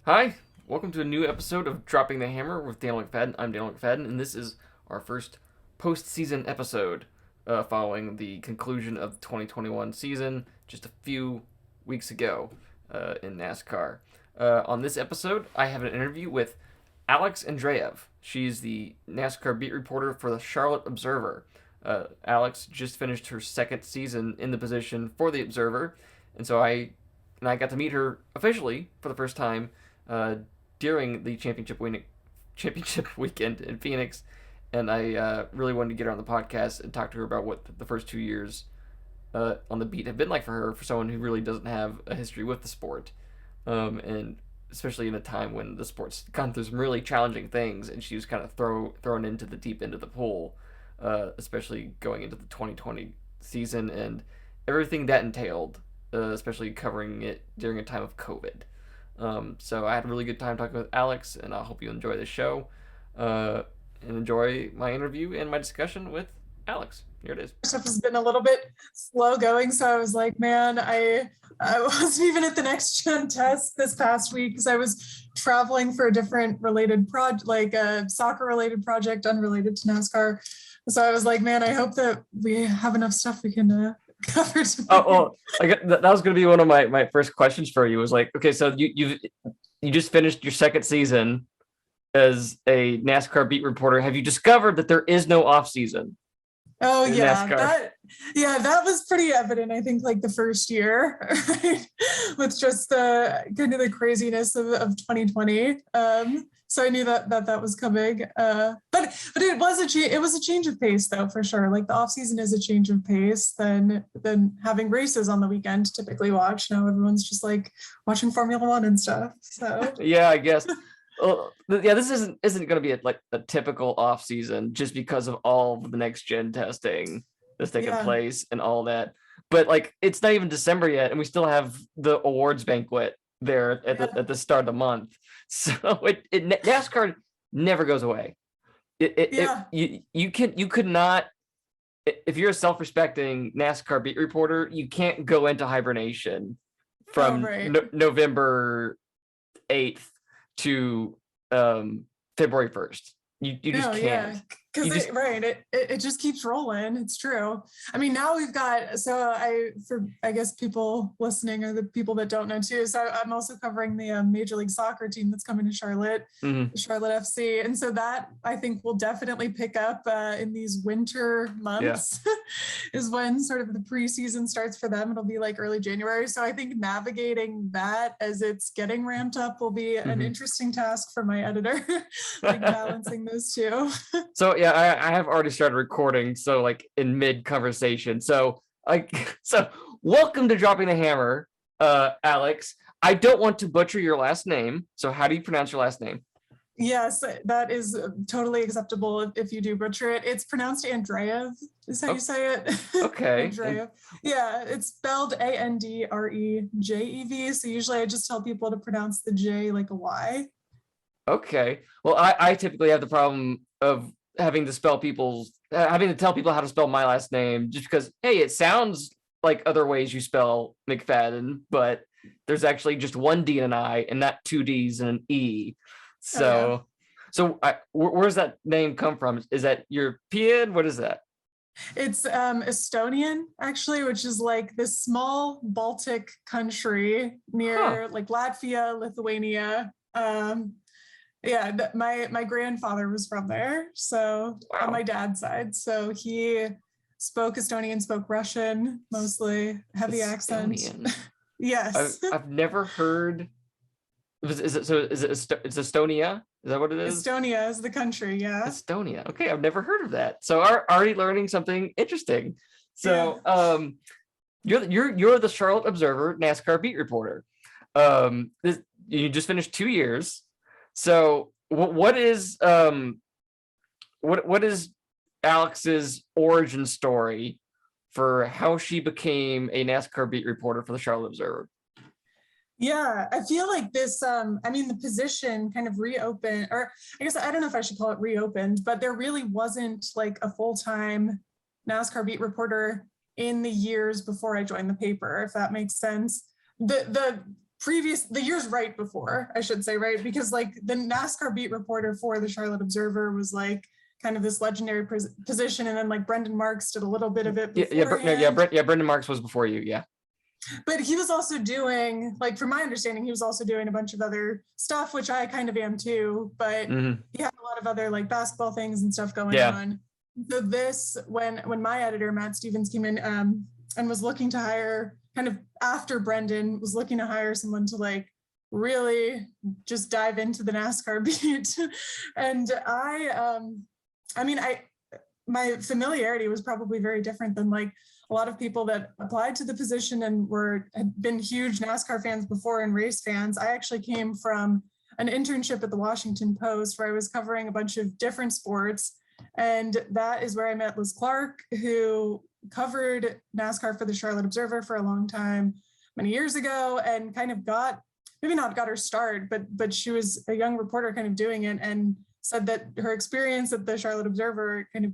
Hi, welcome to a new episode of Dropping the Hammer with Daniel McFadden. I'm Daniel McFadden, and this is our first postseason episode following the conclusion of the 2021 season just a few weeks ago in NASCAR. On this episode, I have an interview with Alex Andrejev. She's the NASCAR beat reporter for the Charlotte Observer. Alex just finished her second season in the position for the Observer, and so I got to meet her officially for the first time uh, during the championship weekend in Phoenix, and I really wanted to get her on the podcast and talk to her about what the first 2 years on the beat have been like for her, for someone who really doesn't have a history with the sport, and especially in a time when the sport's gone through some really challenging things, and she was kind of thrown into the deep end of the pool, especially going into the 2020 season and everything that entailed, especially covering it during a time of COVID. So I had a really good time talking with Alex, and I hope you enjoy the show uh, and enjoy my interview and my discussion with Alex. Here it is. Stuff has been a little bit slow going, so I was like, man, I wasn't even at the next gen test this past week because I was traveling for a different related project, like a soccer related project unrelated to NASCAR. So I was like, man, I hope that we have enough stuff we can cover today. Oh, well, that was going to be one of my first questions for you. Was like, okay, so you just finished your second season as a NASCAR beat reporter. Have you discovered that there is no off season Oh in yeah, NASCAR? that was pretty evident. I think like the first year, right? With just the kind of the craziness of 2020. So I knew that was coming. But it was a change of pace though for sure. Like the off season is a change of pace than having races on the weekend typically watch. Now everyone's just like watching Formula One and stuff. So Yeah, I guess. Well, yeah, this isn't going to be like a typical off season just because of all of the next gen testing that's taking yeah, place and all that. But like, it's not even December yet, and we still have the awards banquet there at yeah, the start of the month. So NASCAR never goes away. yeah. You could not, if you're a self-respecting NASCAR beat reporter, you can't go into hibernation Oh from right. November 8th to February 1st. You just No, yeah, can't. because You just it just keeps rolling. It's true. I mean, now we've got for I guess people listening or the people that don't know too. So I'm also covering the Major League Soccer team that's coming to Charlotte, mhm, the Charlotte FC, and so that I think will definitely pick up in these winter yeah. months. Is when sort of the preseason starts for them. It'll be like early January. So I think navigating that as it's getting ramped up will be an Mhm. interesting task for my editor, like balancing those two. So yeah, I have already started recording. So like in mid conversation. So like so welcome to Dropping the Hammer, Alex. I don't want to butcher your last name. So how do you pronounce your last name? Yes, that is totally acceptable if you do butcher it. It's pronounced Andreev, is how you Oh, say it. okay. And Andreev. Yeah, it's spelled Andrejev. So usually I just tell people to pronounce the J like a Y. okay. Well, I typically have the problem of having to tell people how to spell my last name just because hey, it sounds like other ways you spell McFadden, but there's actually just one D and an I and not two D's and an E. Oh yeah. Where's that name come from? Is that European? What is that? It's Estonian, actually, which is like this small Baltic country Huh. near like Latvia, Lithuania. Yeah, my grandfather was from there, so on my Wow. dad's side. So he spoke Estonian, spoke Russian, mostly heavy accent. Estonian. I've Yes. I've never heard. Is it so? It's Estonia? Is that what it is? Estonia is the country, yeah. Estonia. Okay, I've never heard of that. So already learning something interesting. Yeah. So you're the Charlotte Observer NASCAR beat reporter. You just finished 2 years. So what is Alex's origin story for how she became a NASCAR beat reporter for the Charlotte Observer? Yeah, I feel like this I mean the position kind of reopened, or I guess I don't know if I should call it reopened, but there really wasn't like a full-time NASCAR beat reporter in the years before I joined the paper, if that makes sense. The the years right before, I should say, right? Because like the NASCAR beat reporter for the Charlotte Observer was like kind of this legendary position, and then like Brendan Marks did a little bit of it beforehand. Brendan Marks was before you, yeah. But he was also doing, like, from my understanding, he was also doing a bunch of other stuff, which I kind of am too. But he had a lot of other like basketball things and stuff going on. So this, when my editor Matt Stevens came in and was looking to hire, kind of after Brendan, was looking to hire someone to like really just dive into the NASCAR beat, and my familiarity was probably very different than like a lot of people that applied to the position and had been huge NASCAR fans before and race fans. I actually came from an internship at the Washington Post where I was covering a bunch of different sports. And that is where I met Liz Clark, who covered NASCAR for the Charlotte Observer for a long time, many years ago, and kind of maybe not got her start, but she was a young reporter kind of doing it, and said that her experience at the Charlotte Observer kind of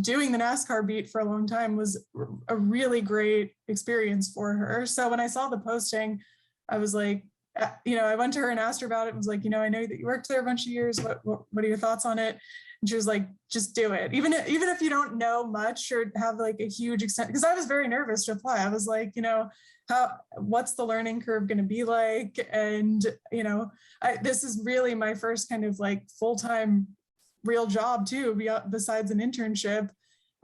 doing the NASCAR beat for a long time was a really great experience for her. So when I saw the posting, I was like, I went to her and asked her about it. And was like, I know that you worked there a bunch of years. What are your thoughts on it? And she was like, just do it. Even if you don't know much or have like a huge extent, because I was very nervous to apply. I was like, what's the learning curve going to be like? And, this is really my first kind of like full-time real job too, besides an internship.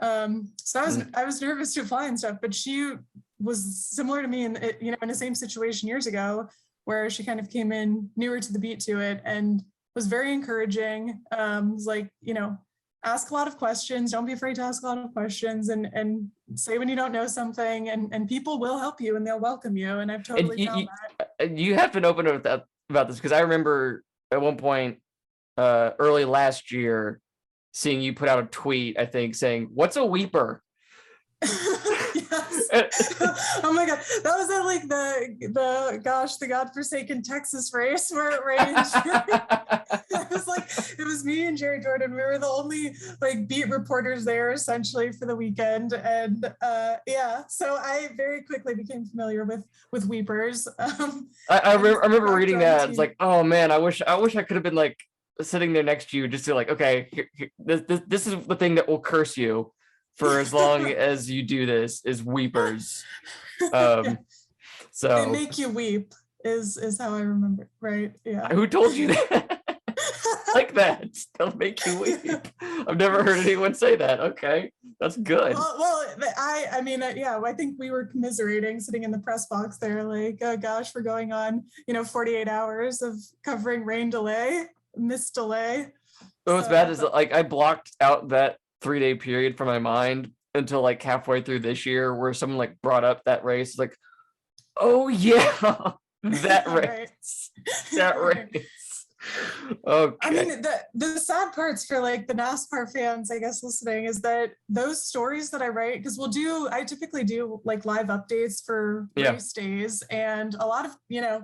So I was nervous to apply and stuff, but she was similar to me in the same situation years ago, where she kind of came in newer to the beat to it and was very encouraging. Was like, ask a lot of questions. Don't be afraid to ask a lot of questions, and say when you don't know something, and people will help you and they'll welcome you. And I've totally found that. You have been open about this, because I remember at one point early last year seeing you put out a tweet, I think, saying, "What's a weeper?" Yes. Oh my god, that was at like the godforsaken Texas race where it rained. It was me and Jerry Jordan. We were the only like beat reporters there essentially for the weekend, and so I very quickly became familiar with weepers. I remember reading that. It's like, oh man, I wish I could have been like sitting there next to you, just to like, okay, this is the thing that will curse you for as long as you do this, is weepers. So they make you weep is how I remember, right? Yeah. Who told you that? Like that? They'll make you weep. I've never heard anyone say that. Okay, that's good. Well, I think we were commiserating, sitting in the press box there, like, oh gosh, we're going on, 48 hours of covering rain delay, mist delay. What's bad is like I blocked out that 3-day period from my mind until like halfway through this year, where someone like brought up that race. It's like, oh yeah, that race, that race. Okay. I mean, the sad parts for like the NASCAR fans, I guess, listening, is that those stories that I write, because I typically do like live updates for race days, and a lot of,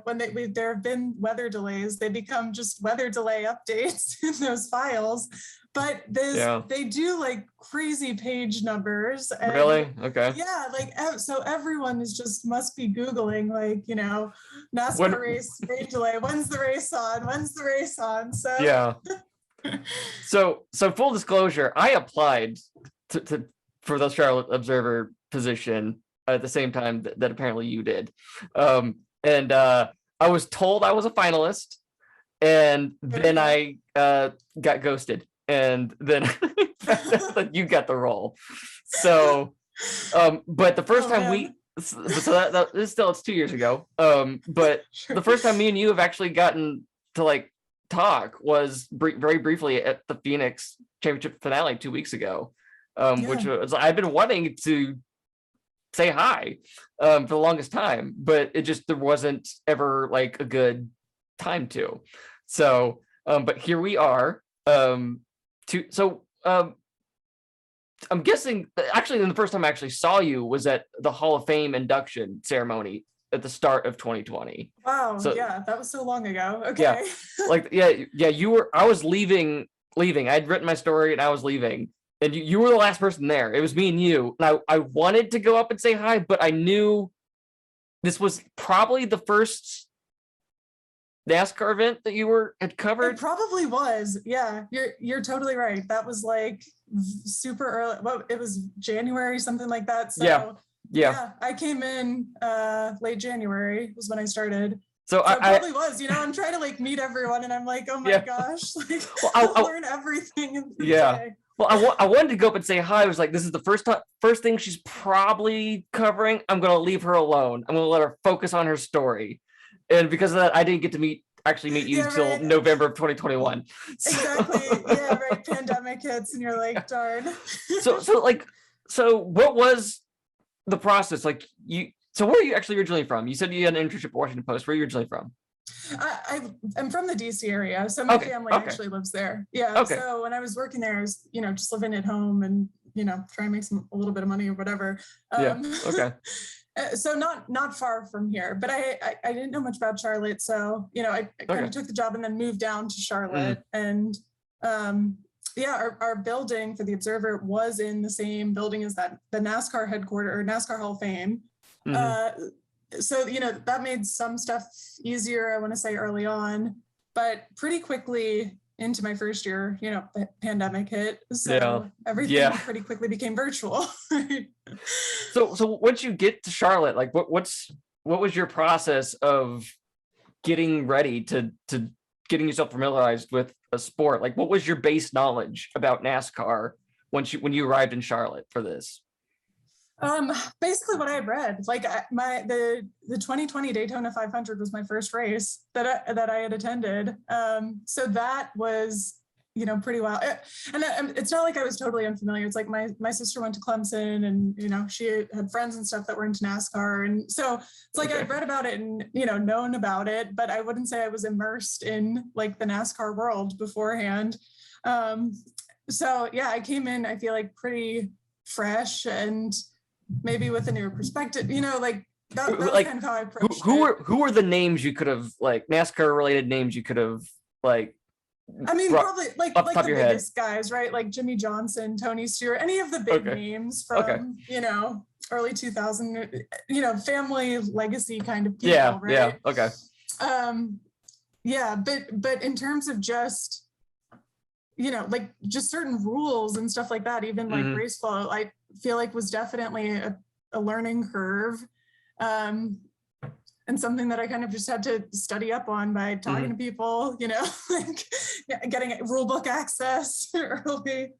when there have been weather delays, they become just weather delay updates in those files. But they do like crazy page numbers. And really? Okay. Yeah, like so everyone must be Googling like, NASCAR race rain delay. When's the race on? When's the race on? So yeah. So full disclosure, I applied for the Charlotte Observer position at the same time that apparently you did, and I was told I was a finalist, and then I got ghosted. And then you got the role. So, but the first time it's 2 years ago. But sure. The first time me and you have actually gotten to like talk was very briefly at the Phoenix Championship finale 2 weeks ago, which was, I've been wanting to say hi for the longest time, but there wasn't ever like a good time to. So, but here we are. I'm guessing actually the first time I actually saw you was at the Hall of Fame induction ceremony at the start of 2020. Wow. So, yeah, that was so long ago. Okay. Yeah. I was leaving. I'd written my story and I was leaving, and you were the last person there. It was me and you. And I wanted to go up and say hi, but I knew this was probably the first NASCAR event that you had It covered? probably was. Yeah, you're totally right. That was like super early. Well, it was January, something like that. Yeah. So Yeah. yeah, I came in late January was when I started. So So it I probably was, I'm trying to like meet everyone and I'm like, oh my yeah. gosh, like Well, I'll learn everything in the yeah. day. Well, I wanted to go up and say hi. I was like, this is the first thing she's probably covering. I'm gonna leave her alone. I'm gonna let her focus on her story. And because of that, I didn't get to actually meet you Yeah, until right. November of 2021. Exactly. Yeah, right. Pandemic hits and you're like, darn. So what was the process? Like so where are you actually originally from? You said you had an internship at Washington Post. Where are you originally from? I'm from the DC area, so my family Okay. actually lives there. Yeah. Okay. So when I was working there, I was, just living at home and, trying to make a little bit of money or whatever. Yeah. Okay. So not far from here, but I didn't know much about Charlotte. So, I kind of took the job and then moved down to Charlotte. And yeah, our building for the Observer was in the same building as the NASCAR headquarters or NASCAR Hall of Fame. So, that made some stuff easier, I want to say early on, but pretty quickly into my first year, the pandemic hit. So everything pretty quickly became virtual. So once you get to Charlotte, like what was your process of getting ready to getting yourself familiarized with a sport? Like what was your base knowledge about NASCAR when you arrived in Charlotte for this? Basically what I had read, like the 2020 Daytona 500 was my first race that I had attended. So that was, pretty wild. And it's not like I was totally unfamiliar. It's like my sister went to Clemson and, she had friends and stuff that were into NASCAR. And so it's like I'd read about it and, known about it, but I wouldn't say I was immersed in like the NASCAR world beforehand. So yeah, I came in, I feel like pretty fresh and maybe with a newer perspective, like that was like, kind of how I approached who were the names you could have, like NASCAR related names you could have, like, I mean, probably like the biggest head. guys, right? Like Jimmy Johnson, Tony Stewart, any of the big names from, early 2000, family legacy kind of people, right? Yeah, okay. Yeah, but in terms of just, like just certain rules and stuff like that, even like race flow, I feel like was definitely a learning curve. And something that I kind of just had to study up on by talking to people, like getting rule book access early,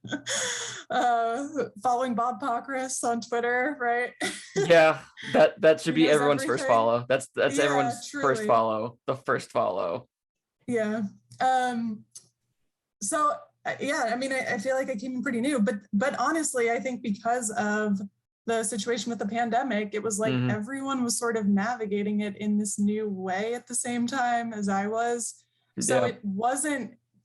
following Bob Pockris on Twitter, right? Yeah, that should be everyone's everything. First follow. That's everyone's truly. first follow. The first follow. Yeah. So yeah, I mean, I feel like I came in pretty new, but honestly, I think because of the situation with the pandemic, it was like everyone was sort of navigating it in this new way at the same time as I was. So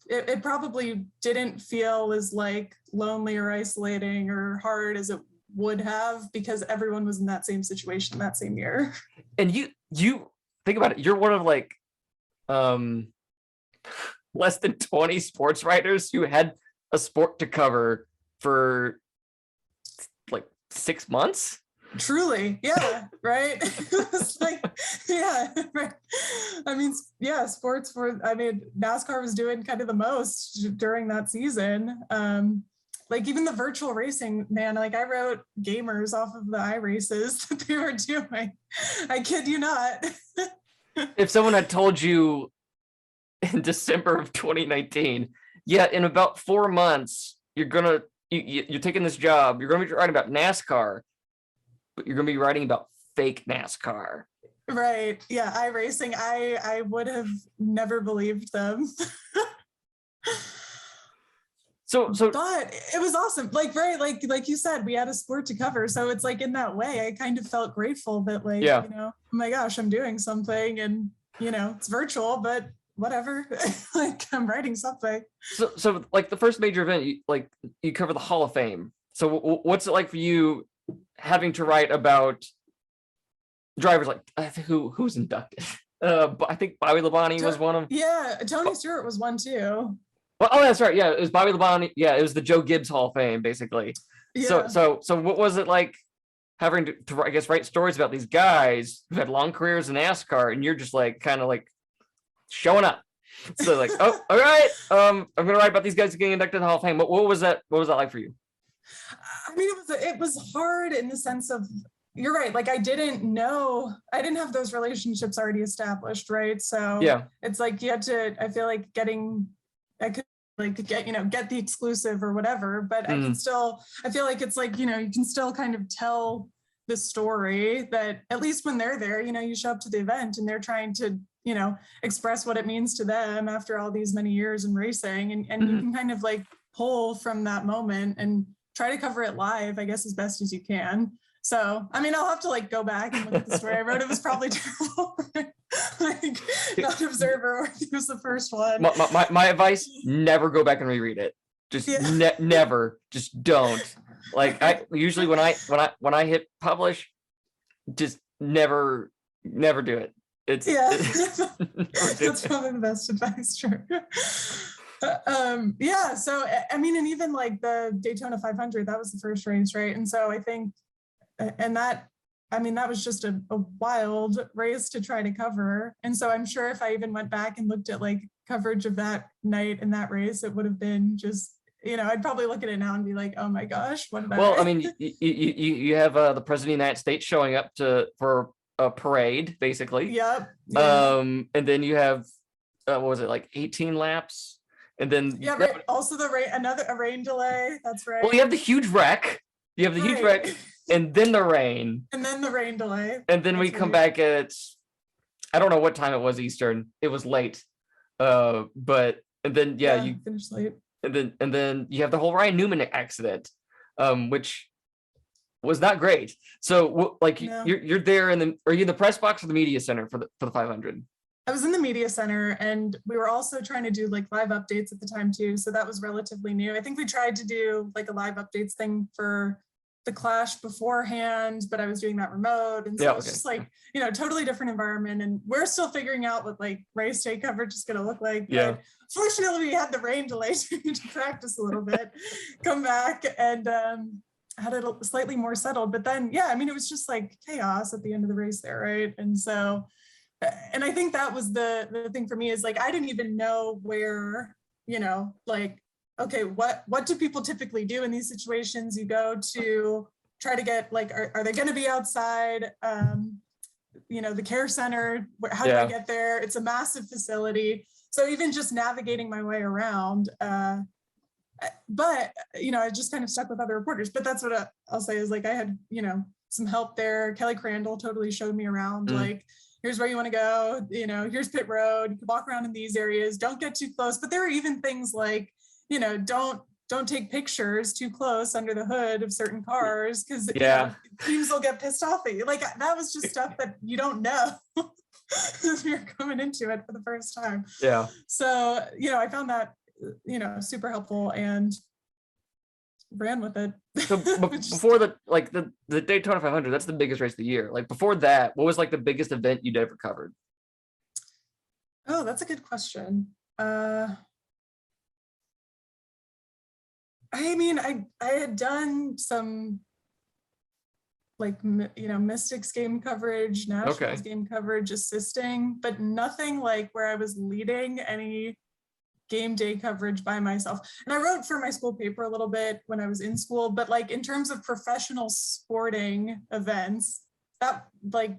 it probably didn't feel as like lonely or isolating or hard as it would have because everyone was in that same situation that same year. And you think about it, you're one of like less than 20 sports writers who had a sport to cover for like 6 months. Truly, yeah, right. It was like, yeah, right. I mean, yeah, NASCAR was doing kind of the most during that season. Like even the virtual racing, man, like I wrote gamers off of the iRaces that they were doing. I kid you not. If someone had told you in December of 2019, yeah, in about 4 months, you're taking this job, you're gonna be writing about NASCAR, but you're gonna be writing about fake NASCAR. Right. Yeah, iRacing. I would have never believed them. So but it was awesome. Like you said, we had a sport to cover. So it's like in that way, I kind of felt grateful that oh my gosh, I'm doing something and it's virtual, but whatever. Like I'm writing something. So like the first major event, you cover the Hall of Fame. So what's it like for you having to write about drivers like who's inducted? I think Bobby Labonte was one of. Yeah, Tony Stewart was one too. Well, oh, that's right. Yeah, it was Bobby Labonte. Yeah, it was the Joe Gibbs Hall of Fame, basically. Yeah. So what was it like having to I guess write stories about these guys who had long careers in NASCAR, and you're just like kind of like showing up. So like, oh, all right. I'm gonna write about these guys getting inducted in the Hall of Fame. What was that? What was that like for you? I mean, it was hard in the sense of, you're right. Like I didn't have those relationships already established, right? So Yeah. it's like you had to, I feel like I could like get the exclusive or whatever, but I feel like it's like, you can still kind of tell the story that at least when they're there, you show up to the event and they're trying to, express what it means to them after all these many years in racing. And you can kind of like pull from that moment and try to cover it live, I guess, as best as you can. So, I mean, I'll have to like go back and look at the story I wrote. It was probably terrible. Like, not Observer, it was the first one. My advice: never go back and reread it. Just never. Just don't. Like I usually when I hit publish, just never do it. It's that's probably the best advice. Sure. So I mean, and even like the Daytona 500, that was the first race, right? And so I think, and that was just a wild race to try to cover. And so I'm sure if I even went back and looked at like coverage of that night and that race, it would have been just, I'd probably look at it now and be like, oh my gosh, what about I mean, you have the president of the United States showing up for a parade, basically. Yep. And then you have what was it, like 18 laps? And then right. Also the rain, a rain delay. That's right. Well, you have the huge wreck. You have the huge wreck, and then the rain. And then the rain delay. And then we come back at, I don't know what time it was Eastern. It was late. And then you finished late. And then you have the whole Ryan Newman accident, which was not great. So you're there, and then are you in the press box or the media center for the 500? I was in the media center, and we were also trying to do like live updates at the time too. So that was relatively new. I think we tried to do like a live updates thing for the Clash beforehand, but I was doing that remote. And so it's just like, totally different environment. And we're still figuring out what like race day coverage is going to look like. Yeah. But fortunately, we had the rain delay to practice a little bit, come back and had it slightly more settled. But then, it was just like chaos at the end of the race there, right? And so, and I think that was the thing for me is like, I didn't even know where, like, okay, what do people typically do in these situations? You go to try to get like, are they going to be outside, the care center? How do I get there? It's a massive facility. So even just navigating my way around, but, I just kind of stuck with other reporters. But that's what I'll say is like, I had, some help there. Kelly Crandall totally showed me around, like, here's where you want to go, here's pit road, you can walk around in these areas, don't get too close. But there are even things like, don't take pictures too close under the hood of certain cars because teams will get pissed off at you. Like that was just stuff that you don't know as you're coming into it for the first time. Yeah. So, I found that, super helpful and ran with it. So before the Daytona 500, that's the biggest race of the year. Like before that, what was like the biggest event you'd ever covered? Oh, that's a good question. I mean, I had done some like, Mystics game coverage, Nationals game coverage, assisting, but nothing like where I was leading any game day coverage by myself. And I wrote for my school paper a little bit when I was in school, but like in terms of professional sporting events, that like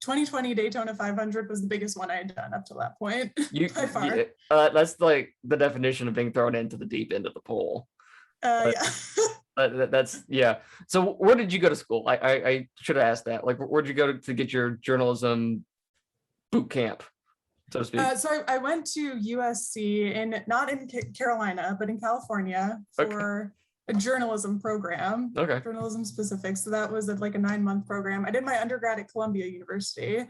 2020 Daytona 500 was the biggest one I had done up to that point. By far. That's like the definition of being thrown into the deep end of the pool. That's So where did you go to school? I should have asked that. Like, where'd you go to get your journalism boot camp, so to speak? So I went to USC not in Carolina, but in California for a journalism program. Journalism specific. So that was like a 9-month program. I did my undergrad at Columbia University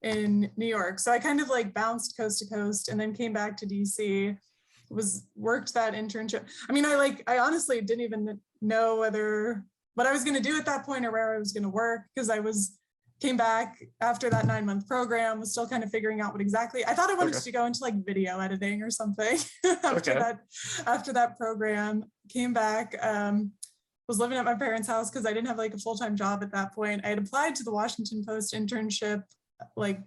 in New York. So I kind of like bounced coast to coast and then came back to DC. Worked that internship. I mean, I honestly didn't even know what I was going to do at that point or where I was going to work because came back after that 9-month program, was still kind of figuring out what exactly. I thought I wanted to go into like video editing or something after that program. Came back, was living at my parents' house because I didn't have like a full-time job at that point. I had applied to the Washington Post internship like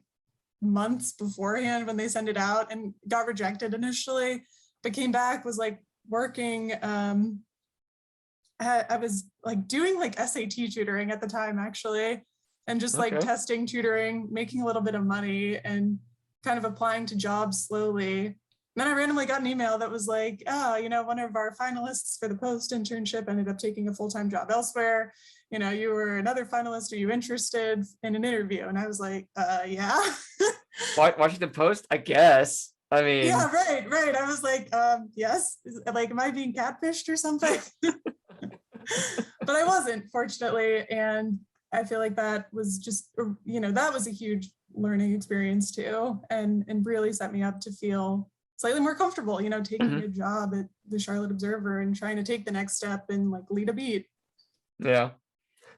months beforehand when they send it out, and got rejected initially, but came back, was like working. I was like doing like SAT tutoring at the time actually, and just like Okay. testing tutoring, making a little bit of money and kind of applying to jobs slowly. And then I randomly got an email that was like, oh, one of our finalists for the post internship ended up taking a full-time job elsewhere. You were another finalist. Are you interested in an interview? And I was like, yeah. Watching the Post, I guess. I mean, Yeah, right. I was like, yes. Like, am I being catfished or something? But I wasn't, fortunately. And I feel like that was just, that was a huge learning experience too. And really set me up to feel slightly more comfortable, taking a job at the Charlotte Observer and trying to take the next step and like lead a beat. Yeah.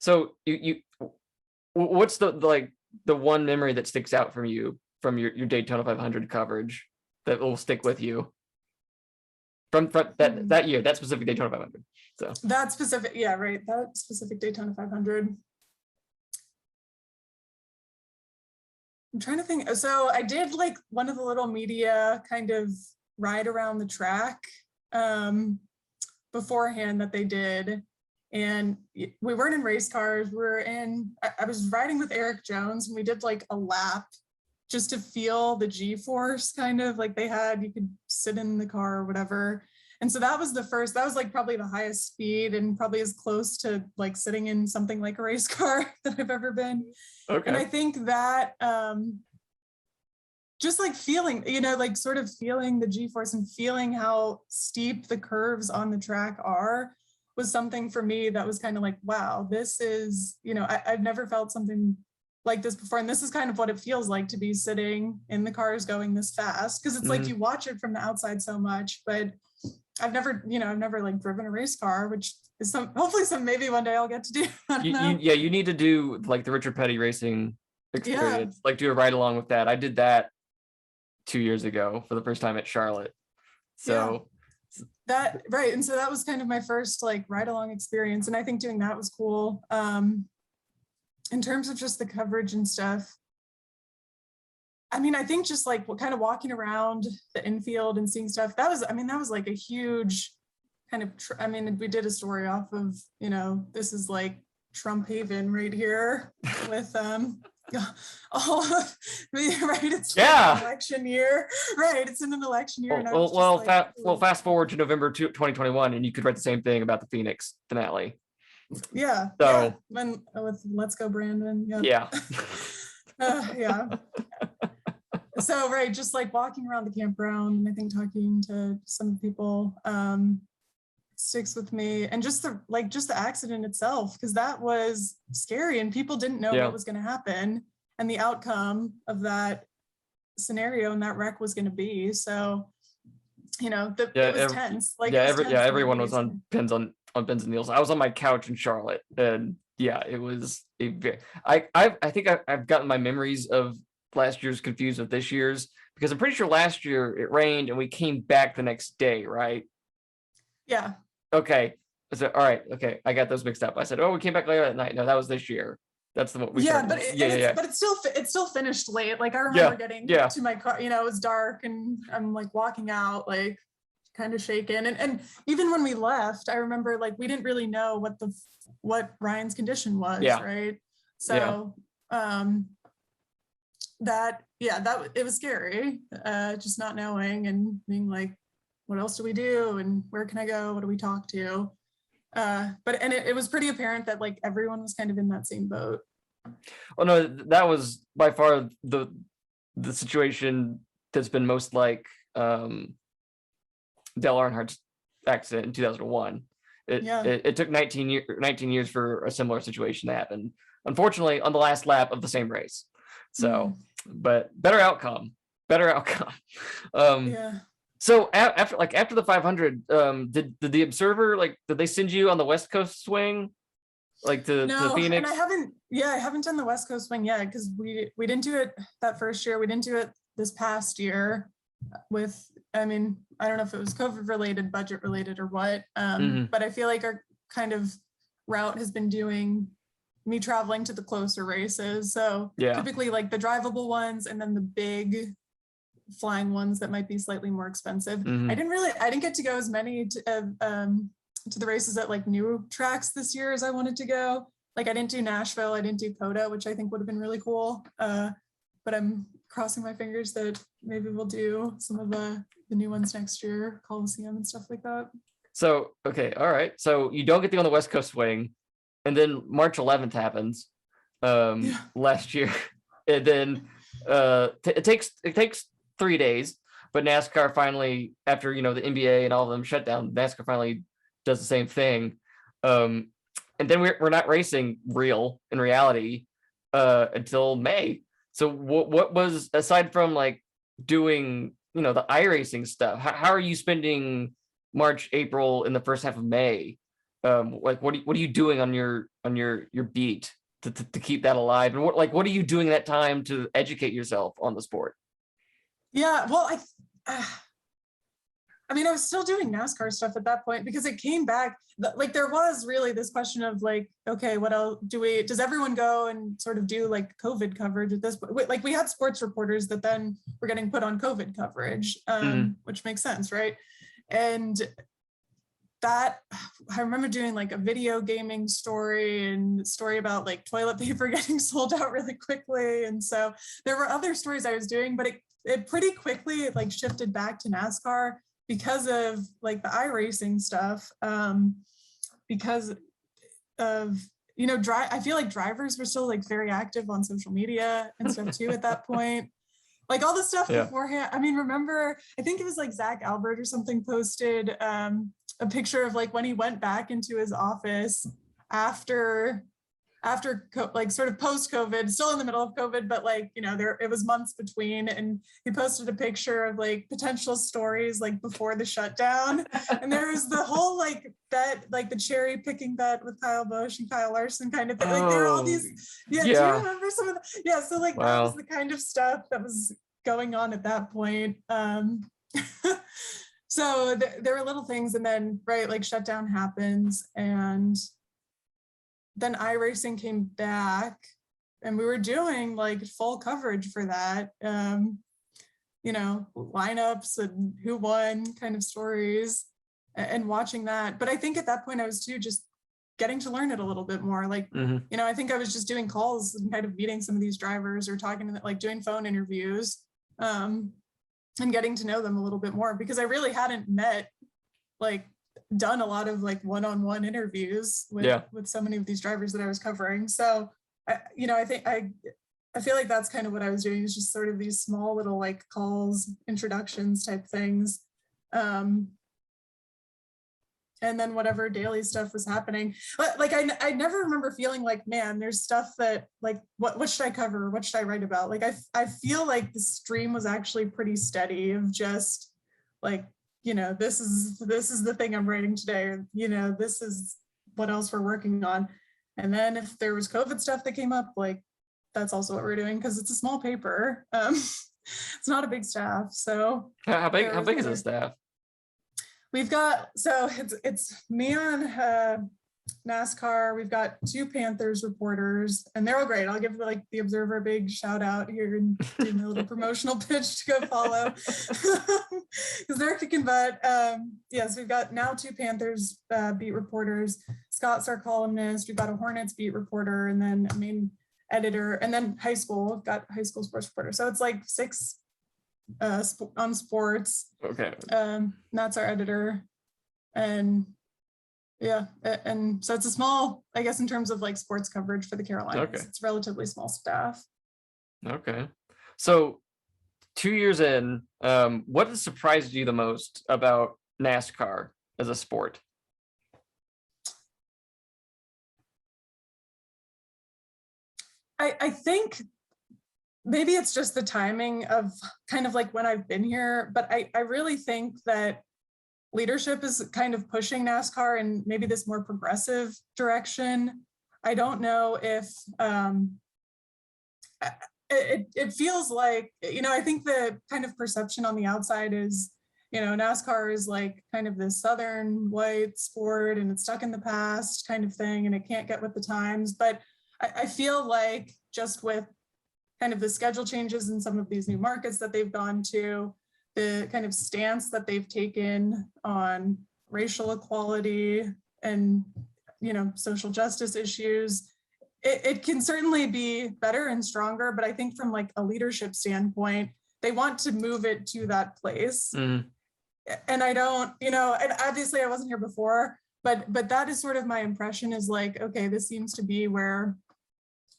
So what's the one memory that sticks out from you from your Daytona 500 coverage that will stick with you from that year, that specific Daytona 500? So that specific, yeah, right. That specific Daytona 500. I'm trying to think. So I did like one of the little media kind of ride around the track beforehand that they did. And we weren't in race cars. I was riding with Eric Jones, and we did like a lap just to feel the G-force kind of like they had. You could sit in the car or whatever. And so that was that was like probably the highest speed and probably as close to like sitting in something like a race car that I've ever been. okay. And I think that just like feeling, like sort of feeling the G-force and feeling how steep the curves on the track are was something for me that was kind of like, wow, this is, I've never felt something like this before. And this is kind of what it feels like to be sitting in the cars going this fast. Cause it's like you watch it from the outside so much, but I've never like driven a race car, which is hopefully maybe one day I'll get to do. I don't know. You need to do like the Richard Petty racing experience, like do a ride along with that. I did that 2 years ago for the first time at Charlotte. So that, right. And so that was kind of my first like ride along experience. And I think doing that was cool. In terms of just the coverage and stuff, I mean, I think just like kind of walking around the infield and seeing stuff, that was like a huge kind of, we did a story off of, this is like Trump haven right here with all of right. It's an election year, right? It's in an election year. Fast forward to November 2021, and you could write the same thing about the Phoenix finale. Yeah. So when with Let's Go Brandon. Yep. Yeah. Yeah. So right, just like walking around the campground, and I think talking to some people sticks with me, and just the accident itself, because that was scary and people didn't know what was going to happen and the outcome of that scenario and that wreck was going to be. So it was tense. Like everyone was on pins and needles. I was on my couch in Charlotte, and it was I think I've gotten my memories of last year's confused with this year's, because I'm pretty sure last year it rained and we came back the next day, right? Yeah. Okay. So all right. Okay, I got those mixed up. I said, we came back later at night. No, that was this year. That's the one we started. But it still finished late. Like I remember getting to my car, it was dark and I'm like walking out like kind of shaken. And even when we left, I remember like we didn't really know what Ryan's condition was, right? So it was scary, just not knowing and being like, what else do we do and where can I go? What do we talk to? But it was pretty apparent that like everyone was kind of in that same boat. Oh no, that was by far the situation that's been most like Dale Earnhardt's accident in 2001. It took 19 years for a similar situation to happen, unfortunately on the last lap of the same race. So but better outcome. So after the 500, did the Observer, like, did they send you on the West Coast swing, like to Phoenix? And I haven't done the West Coast swing yet, because we didn't do it that first year. We didn't do it this past year with, I don't know if it was COVID related, budget related or what, but I feel like our kind of route has been doing me traveling to the closer races. So Yeah. typically like the drivable ones and then the big flying ones that might be slightly more expensive. Mhm. I didn't get to go as many to the races at like new tracks this year as I wanted to go. Like I didn't do Nashville, I didn't do Coda, which I think would have been really cool. But I'm crossing my fingers that maybe we'll do some of the new ones next year, Coliseum and stuff like that. So, okay, all right. So you don't get to go on the West Coast swing, and then March 11th happens last year. And then it takes 3 days, but NASCAR finally, after the NBA and all of them shut down, NASCAR finally does the same thing. And then we're not racing in reality until May. So what was, aside from like doing the iRacing stuff, how are you spending March, April, in the first half of May? Like what are you doing on your beat to keep that alive? And what are you doing that time to educate yourself on the sport? Yeah, well, I mean, I was still doing NASCAR stuff at that point because it came back. Like there was really this question of like, okay, what else does everyone go and sort of do like COVID coverage at this point? Like we had sports reporters that then were getting put on COVID coverage, which makes sense, right? And that, I remember doing like a video gaming story and story about like toilet paper getting sold out really quickly. And so there were other stories I was doing, but it pretty quickly like shifted back to NASCAR because of like the iRacing stuff, because of I feel like drivers were still like very active on social media and stuff too at that point. Like all the stuff beforehand. I mean, remember, I think it was like Zach Albert or something posted a picture of like when he went back into his office after like sort of post-COVID, still in the middle of COVID, but like, it was months between, and he posted a picture of like potential stories like before the shutdown. And there was the whole like bet, like the cherry picking bet with Kyle Busch and Kyle Larson kind of thing. Like there are all these, do you remember some of the, so like that was the kind of stuff that was going on at that point. So there were little things, and then, right, like shutdown happens, and then iRacing came back and we were doing like full coverage for that, lineups and who won kind of stories and watching that. But I think at that point I was too just getting to learn it a little bit more. Like, I think I was just doing calls and kind of meeting some of these drivers or talking to them, like doing phone interviews and getting to know them a little bit more, because I really hadn't done a lot of like one-on-one interviews with so many of these drivers that I was covering. So I feel like that's kind of what I was doing, is just sort of these small little like calls, introductions type things. And then whatever daily stuff was happening. But like I never remember feeling like, man, there's stuff that like what should I cover? What should I write about? Like I feel like the stream was actually pretty steady of just like, this is the thing I'm writing today, or this is what else we're working on. And then if there was COVID stuff that came up, like that's also what we're doing, because it's a small paper. It's not a big staff. So how big is the staff? We've got, so it's me on NASCAR. We've got 2 Panthers reporters, and they're all great. I'll give like the Observer a big shout out here and do my little promotional pitch to go follow, because they're kicking butt. Yes, we've got now 2 Panthers beat reporters. Scott's our columnist. We've got a Hornets beat reporter, and then a main editor, and then high school. We've got high school sports reporter. So it's like 6 on sports. Okay. That's our editor, and and so it's a small, I guess, in terms of like sports coverage for the Carolinas. Okay. It's relatively small staff. Okay. So 2 years in, what has surprised you the most about NASCAR as a sport? I think maybe it's just the timing of kind of like when I've been here, but I really think that leadership is kind of pushing NASCAR in maybe this more progressive direction. I don't know if it feels like, I think the kind of perception on the outside is, NASCAR is like kind of this Southern white sport and it's stuck in the past kind of thing, and it can't get with the times. But I feel like just with kind of the schedule changes in some of these new markets that they've gone to, the kind of stance that they've taken on racial equality and, social justice issues, it can certainly be better and stronger, but I think from like a leadership standpoint, they want to move it to that place. Mm. And I don't, and obviously I wasn't here before, but that is sort of my impression, is like, okay, this seems to be where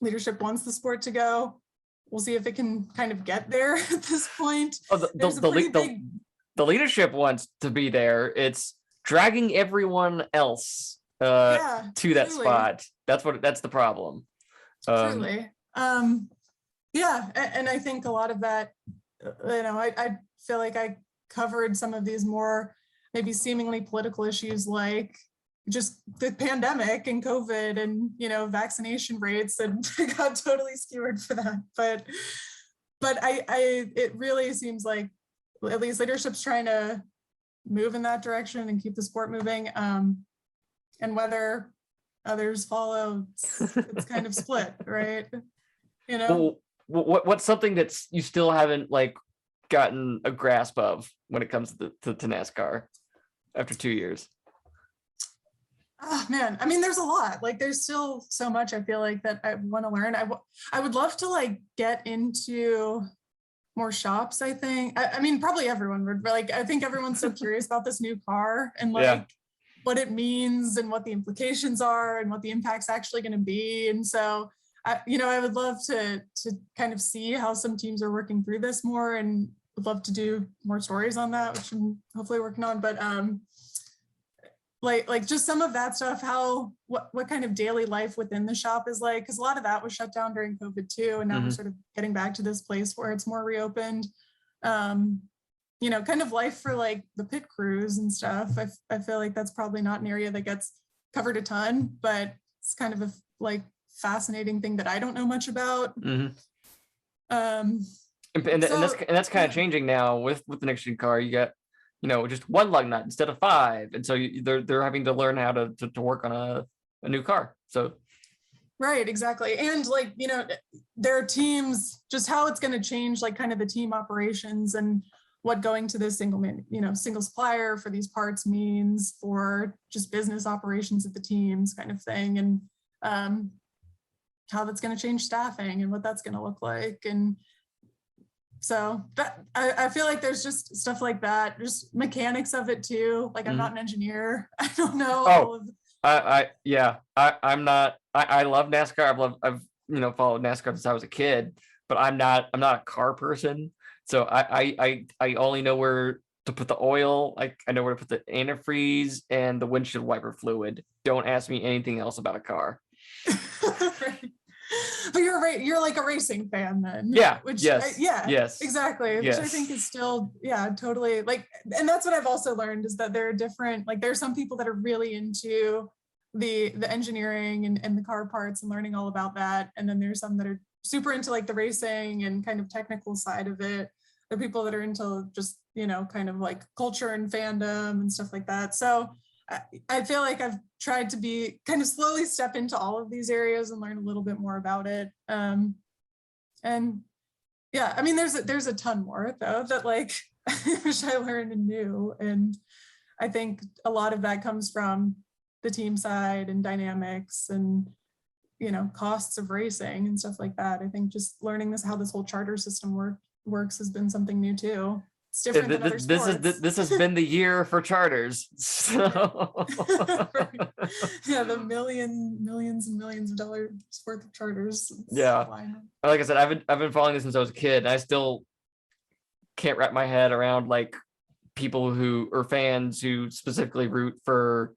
leadership wants the sport to go. We'll see if it can kind of get there at this point. Oh, the leadership wants to be there. It's dragging everyone else to that spot. That's the problem. Truly. Yeah, and I think a lot of that, I feel like I covered some of these more maybe seemingly political issues, like just the pandemic and COVID and, vaccination rates, and got totally skewered for that. But it really seems like at least leadership's trying to move in that direction and keep the sport moving. And whether others follow, it's kind of split, right? Well, what's something that's you still haven't like gotten a grasp of when it comes to NASCAR after 2 years? Oh man, I mean, there's a lot. Like, there's still so much I feel like that I want to learn. I would love to like get into more shops. I think. I mean, probably everyone would. But like, I think everyone's so curious about this new car and like what it means and what the implications are and what the impact's actually going to be. And so, I would love to kind of see how some teams are working through this more, and would love to do more stories on that, which I'm hopefully working on. But like just some of that stuff, what kind of daily life within the shop is like, because a lot of that was shut down during COVID too, and now we're sort of getting back to this place where it's more reopened. Kind of life for like the pit crews and stuff. I feel like that's probably not an area that gets covered a ton, but it's kind of a like fascinating thing that I don't know much about. And that's kind of changing now with the next gen car. You got just one lug nut instead of 5, and so they're having to learn how to work on a new car. So right, exactly. And like there are teams, just how it's going to change like kind of the team operations and what going to this single supplier for these parts means for just business operations of the teams, kind of thing. And how that's going to change staffing and what that's going to look like. And so that I feel like there's just stuff like that, just mechanics of it too. Like, I'm not an engineer. I don't know. I'm not. I love NASCAR. I've followed NASCAR since I was a kid, but I'm not a car person. So I only know where to put the oil. Like, I know where to put the antifreeze and the windshield wiper fluid. Don't ask me anything else about a car. Right. But you're like a racing fan then. Yeah. Yes, exactly. Yes. Which I think is still, totally like, and that's what I've also learned, is that there are different, like, there's some people that are really into the engineering and the car parts and learning all about that. And then there's some that are super into like the racing and kind of technical side of it. There are people that are into just, kind of like culture and fandom and stuff like that. So I feel like I've tried to be kind of slowly step into all of these areas and learn a little bit more about it. And yeah, I mean, there's a ton more though that like I wish I learned and knew. And I think a lot of that comes from the team side and dynamics and, costs of racing and stuff like that. I think just learning how this whole charter system works has been something new too. It's different than other sports. This has been the year for charters. So. Yeah, the millions and millions of dollars worth of charters. Yeah, like I said, I've been following this since I was a kid, and I still can't wrap my head around like people who are fans who specifically root for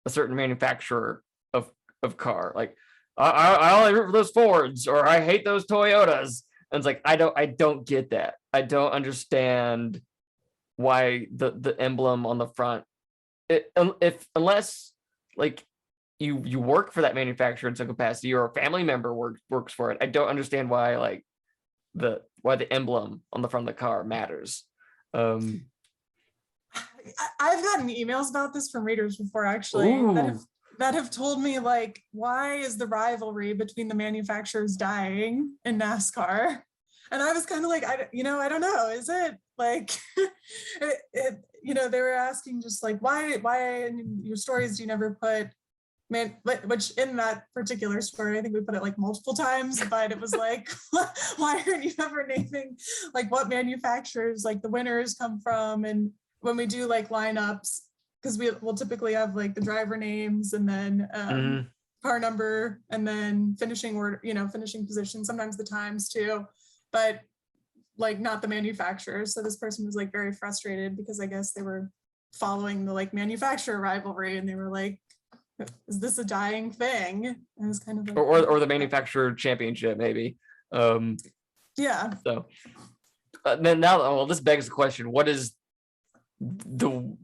a certain manufacturer of car. Like, I only root for those Fords, or I hate those Toyotas. And it's like, I don't get that. I don't understand why the emblem on the front, unless like you work for that manufacturer in some capacity, or a family member works for it. I don't understand why like the emblem on the front of the car matters. I've gotten emails about this from readers before, actually, that that have told me like, why is the rivalry between the manufacturers dying in NASCAR? And I was kind of like, I don't know. Is it like, they were asking just like, why in your stories do you never put which in that particular story, I think we put it like multiple times, but it was like, why aren't you ever naming like what manufacturers like the winners come from? And when we do like lineups, because we'll typically have like the driver names and then car number and then finishing order, finishing position, sometimes the times too, but like not the manufacturer. So this person was like very frustrated because I guess they were following the like manufacturer rivalry and they were like, is this a dying thing? And it was kind of like, or the manufacturer championship maybe. Yeah. So then now, well, this begs the question: what is the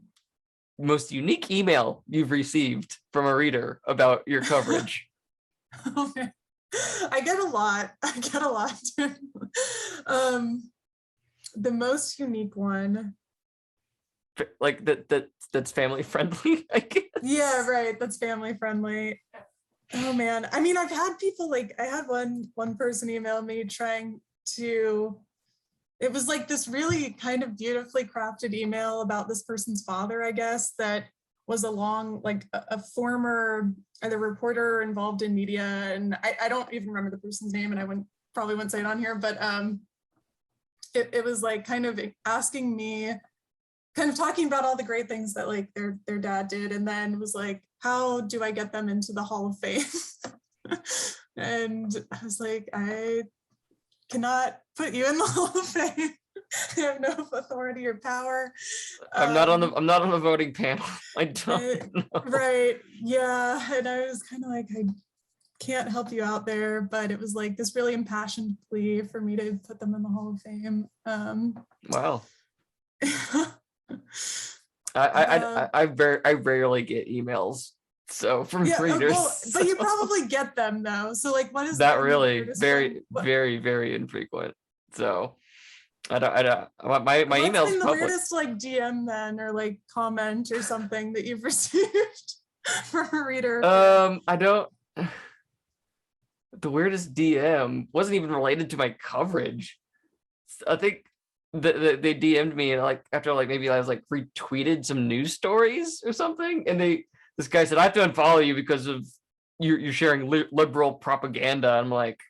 most unique email you've received from a reader about your coverage? Okay. I get a lot. The most unique one, like that's family friendly, I guess. Yeah, right. That's family friendly. Oh man. I mean, I've had people like, I had one person email me trying to, it was like this really kind of beautifully crafted email about this person's father, I guess, that was like a former either reporter involved in media. And I don't even remember the person's name and I probably wouldn't say it on here, but it was like kind of asking me, kind of talking about all the great things that like their dad did, and then was like, how do I get them into the Hall of Fame? And I was like, I cannot put you in the Hall of Fame. I have no authority or power. I'm not on the voting panel. I don't know. Right. Yeah. And I was kind of like, I can't help you out there, but it was like this really impassioned plea for me to put them in the Hall of Fame. Wow. I rarely get emails from readers. Well, but you probably get them though. So like, what is that really very very infrequent? So I don't. My email's been the public. Weirdest like DM then or like comment or something that you've received from a reader? I don't. The weirdest DM wasn't even related to my coverage. I think they DM'd me and like after like maybe I was like retweeted some news stories or something, and this guy said I have to unfollow you because of you're sharing liberal propaganda. I'm like,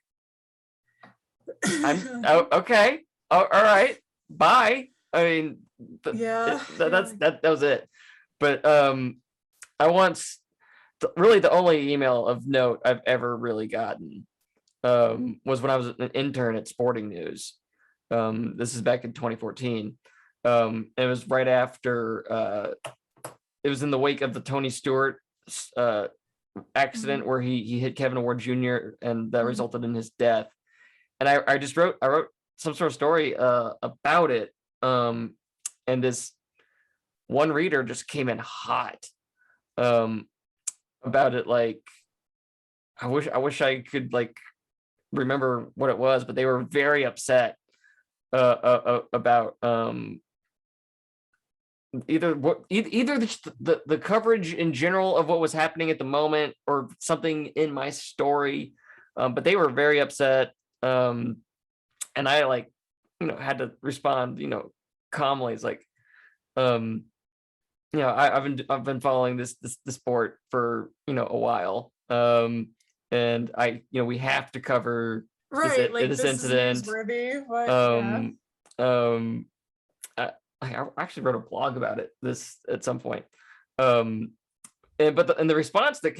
okay, all right, bye. I mean, that was it. But I once really the only email of note I've ever really gotten was when I was an intern at Sporting News. This is back in 2014. It was right after it was in the wake of the Tony Stewart accident where he hit Kevin Ward Jr. and that resulted in his death. And I wrote some sort of story about it. And this one reader just came in hot about it. Like, I wish I could like remember what it was, but they were very upset about either the coverage in general of what was happening at the moment or something in my story, but they were very upset, and I like had to respond calmly. It's like I've been following this sport for a while, and we have to cover this incident. I actually wrote a blog about it at some point, and the response that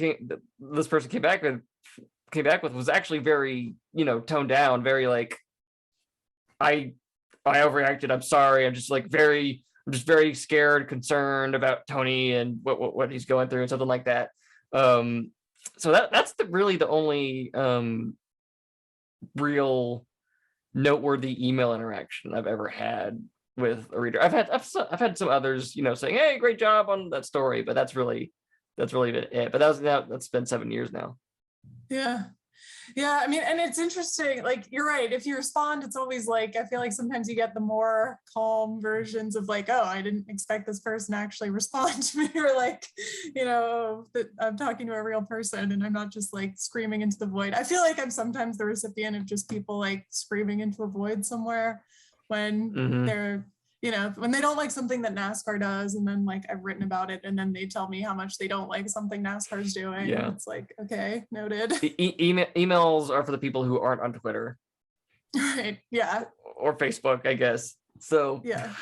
this person came back with was actually very toned down, very like I overreacted, I'm sorry, I'm just very scared, concerned about Tony and what he's going through and something like that. So that's really the only real noteworthy email interaction I've ever had with a reader. I've had some others, saying, "Hey, great job on that story," but that's really been it. But that's been 7 years now. Yeah. Yeah, I mean, and it's interesting. Like, you're right. If you respond, it's always like, I feel like sometimes you get the more calm versions of like, oh, I didn't expect this person to actually respond to me, or like, that I'm talking to a real person and I'm not just like screaming into the void. I feel like I'm sometimes the recipient of just people like screaming into a void somewhere when they're, when they don't like something that NASCAR does, and then like I've written about it, and then they tell me how much they don't like something NASCAR's doing. Yeah. And it's like, okay, noted. Emails are for the people who aren't on Twitter. Right. Yeah. Or Facebook, I guess. So Yeah.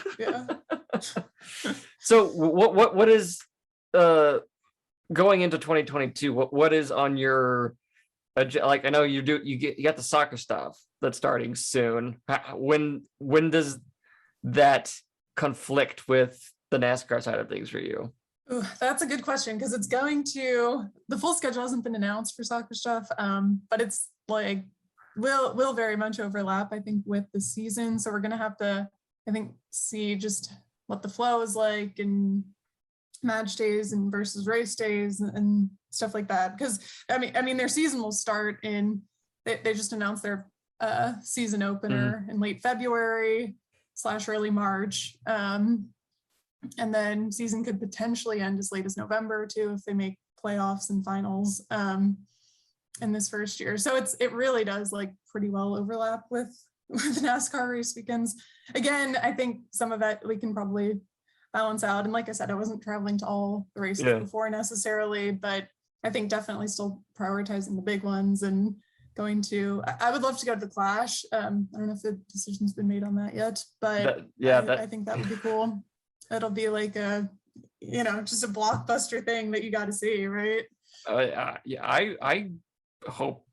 So what is going into 2022? What is on your like? I know you got the soccer stuff that's starting soon. When does that conflict with the NASCAR side of things for you? Ooh, that's a good question, because the full schedule hasn't been announced for soccer stuff, but it's like will very much overlap, I think, with the season. So we're gonna have to, I think, see just what the flow is like and match days and versus race days and stuff like that. Because I mean their season will start they just announced their season opener in late February / early March. And then season could potentially end as late as November too, if they make playoffs and finals in this first year. So it really does like pretty well overlap with NASCAR race weekends. Again, I think some of that we can probably balance out. And like I said, I wasn't traveling to all the races before necessarily, but I think definitely still prioritizing the big ones and I would love to go to the Clash. I don't know if the decision's been made on that yet, but I think that would be cool. It'll be like just a blockbuster thing that you got to see, right? I hope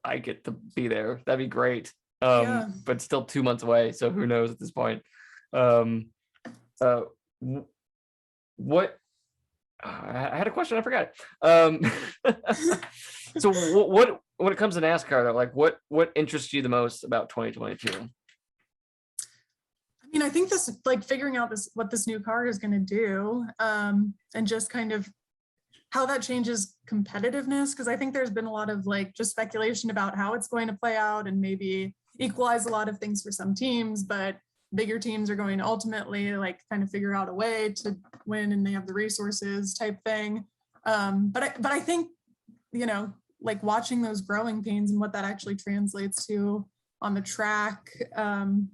I get to be there. That'd be great. But still 2 months away, so who knows at this point. What I had a question, I forgot. So what when it comes to NASCAR though, like what interests you the most about 2022? I mean, I think this, like, figuring out what this new car is going to do, and just kind of how that changes competitiveness, because I think there's been a lot of like just speculation about how it's going to play out and maybe equalize a lot of things for some teams, but bigger teams are going to ultimately like kind of figure out a way to win, and they have the resources type thing. But I think, like watching those growing pains and what that actually translates to on the track, and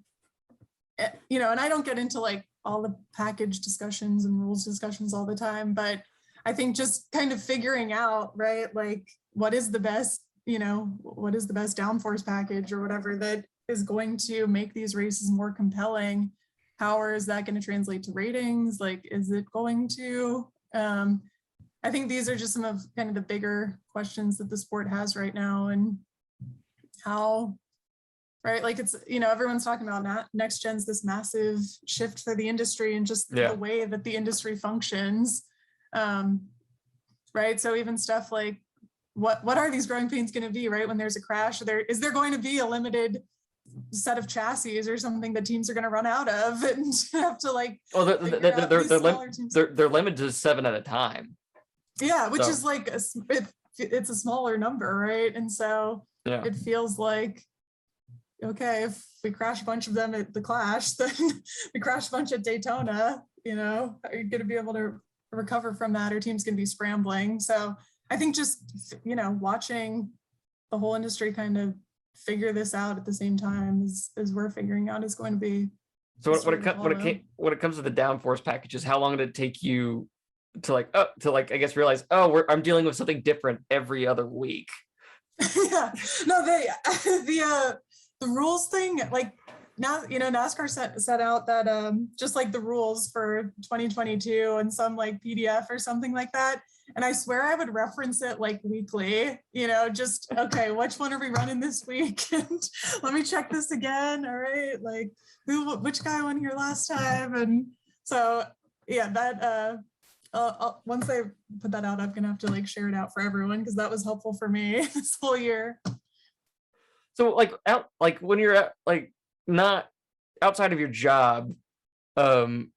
I don't get into like all the package discussions and rules discussions all the time, but I think just kind of figuring out, right, like what is the best downforce package or whatever that is going to make these races more compelling. How is that going to translate to ratings? Like, is it going to? I think these are just some of kind of the bigger questions that the sport has right now, and how, right? Like it's, everyone's talking about next gen's this massive shift for the industry and just the way that the industry functions. Right. So even stuff like what are these growing pains going to be, right? When there's a crash, is there going to be a limited set of chassis or something that teams are going to run out of and have to like, they're limited to 7 at a time. Yeah. Which is like, it's a smaller number. Right. And so it feels like, okay, if we crash a bunch of them at the Clash, then we crash a bunch at Daytona, are you going to be able to recover from that, or teams going to be scrambling? So I think just, watching the whole industry kind of figure this out at the same time as we're figuring out is going to be. So when it comes to the downforce packages, how long did it take you to I guess realize, I'm dealing with something different every other week? Yeah, no, the rules thing, like now, NASCAR set out that just like the rules for 2022 and some like PDF or something like that. And I swear I would reference it like weekly, just, okay, which one are we running this week? And let me check this again. All right. Like which guy won here last time? And so, yeah, that, once I put that out, I'm going to have to like share it out for everyone, because that was helpful for me this whole year. So when you're not outside of your job, how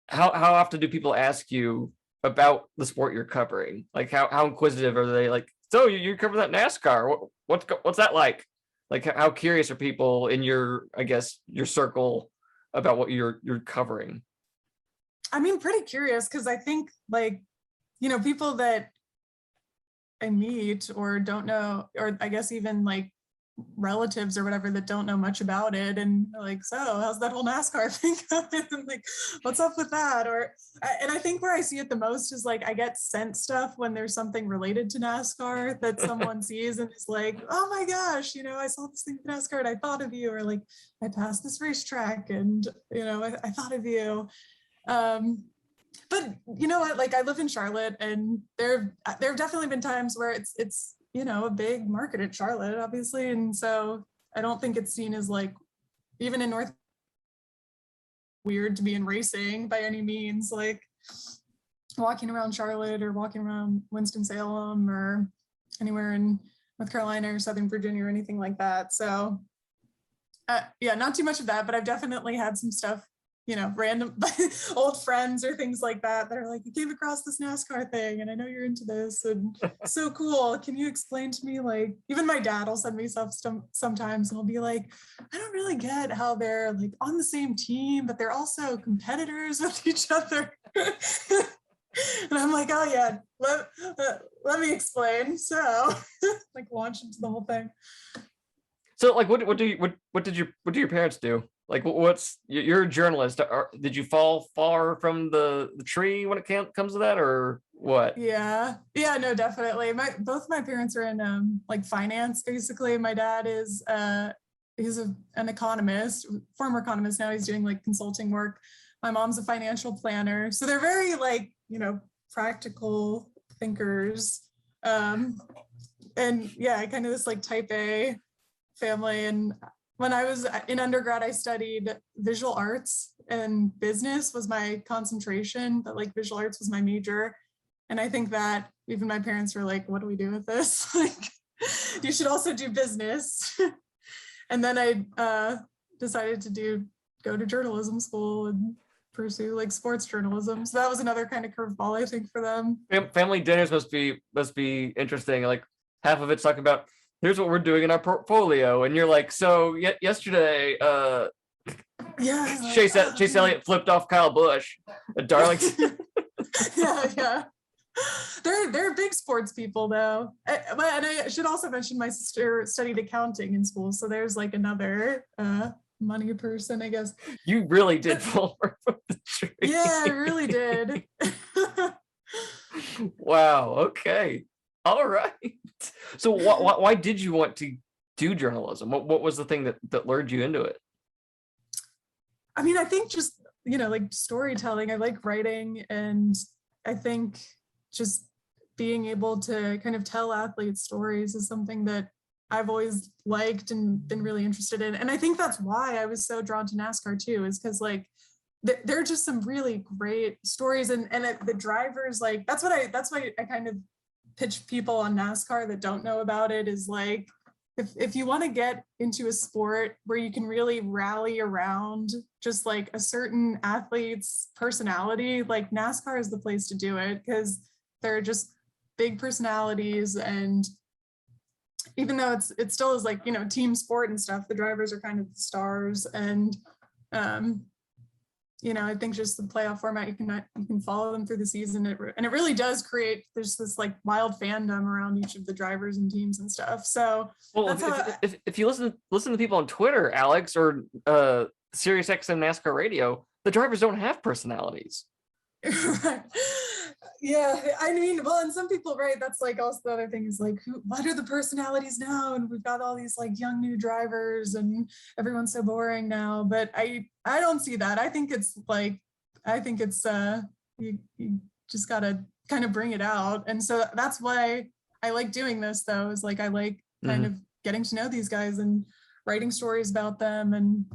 often do people ask you about the sport you're covering? Like how inquisitive are they? Like So you cover that NASCAR. What's that like? Like, how curious are people in your, I guess, your circle about what you're covering? I mean, pretty curious because I think like, people that I meet or don't know, or I guess even like relatives or whatever that don't know much about it, and like, so how's that whole NASCAR thing going? And like, what's up with that? And I think where I see it the most is like I get sent stuff when there's something related to NASCAR that someone sees and is like, oh my gosh, I saw this thing with NASCAR and I thought of you, or like I passed this racetrack and I thought of you. But you know what, like I live in Charlotte, and there have definitely been times where it's a big market at Charlotte, obviously, and so I don't think it's seen as like, even in North, weird to be in racing by any means, like walking around Charlotte or walking around Winston-Salem or anywhere in North Carolina or Southern Virginia or anything like that. So yeah, not too much of that, but I've definitely had some stuff, random old friends or things like that are like, you came across this NASCAR thing and I know you're into this and so cool. Can you explain to me, like, even my dad will send me stuff sometimes and I'll be like, I don't really get how they're like on the same team, but they're also competitors with each other. And I'm like, oh yeah, let me explain. So like launch into the whole thing. So like, what did your parents do? Like, you're a journalist. Did you fall far from the tree when it comes to that, or what? Yeah, no, definitely. Both my parents are in like finance. Basically, my dad is he's an economist, former economist. Now he's doing like consulting work. My mom's a financial planner, so they're very like practical thinkers. And yeah, kind of this like type A family. And when I was in undergrad, I studied visual arts, and business was my concentration, but like visual arts was my major. And I think that even my parents were like, what do we do with this? Like, you should also do business. And then I decided to go to journalism school and pursue like sports journalism. So that was another kind of curveball, I think, for them. Family dinners must be interesting. Like, half of it's talking about, here's what we're doing in our portfolio, and you're like, so yesterday, Yeah, Chase Elliott flipped off Kyle Busch at Darlington. yeah. They're big sports people though. And I should also mention my sister studied accounting in school, so there's like another money person, I guess. You really did fall from the tree. Yeah, I really did. Wow. Okay. All right. So why did you want to do journalism? What was the thing that lured you into it? I mean, I think just, like storytelling. I like writing, and I think just being able to kind of tell athletes stories is something that I've always liked and been really interested in. And I think that's why I was so drawn to NASCAR too, is because like there are just some really great stories, and the drivers, like that's why I kind of pitch people on NASCAR that don't know about it, is like, if you want to get into a sport where you can really rally around just like a certain athlete's personality, like NASCAR is the place to do it, because they're just big personalities. And even though it still is like, team sport and stuff, the drivers are kind of the stars. And I think just the playoff format, you can follow them through the season, and it really does create, there's this like wild fandom around each of the drivers and teams and stuff. So well, if you listen to people on Twitter, Alex, or Sirius XM NASCAR radio, the drivers don't have personalities. Right. Yeah, I mean, well, and some people, right, that's like also the other thing is like, what are the personalities now? And we've got all these like young new drivers and everyone's so boring now. But I don't see that. I think it's you just gotta kind of bring it out. And so that's why I like doing this, though, is like I like kind of getting to know these guys and writing stories about them. And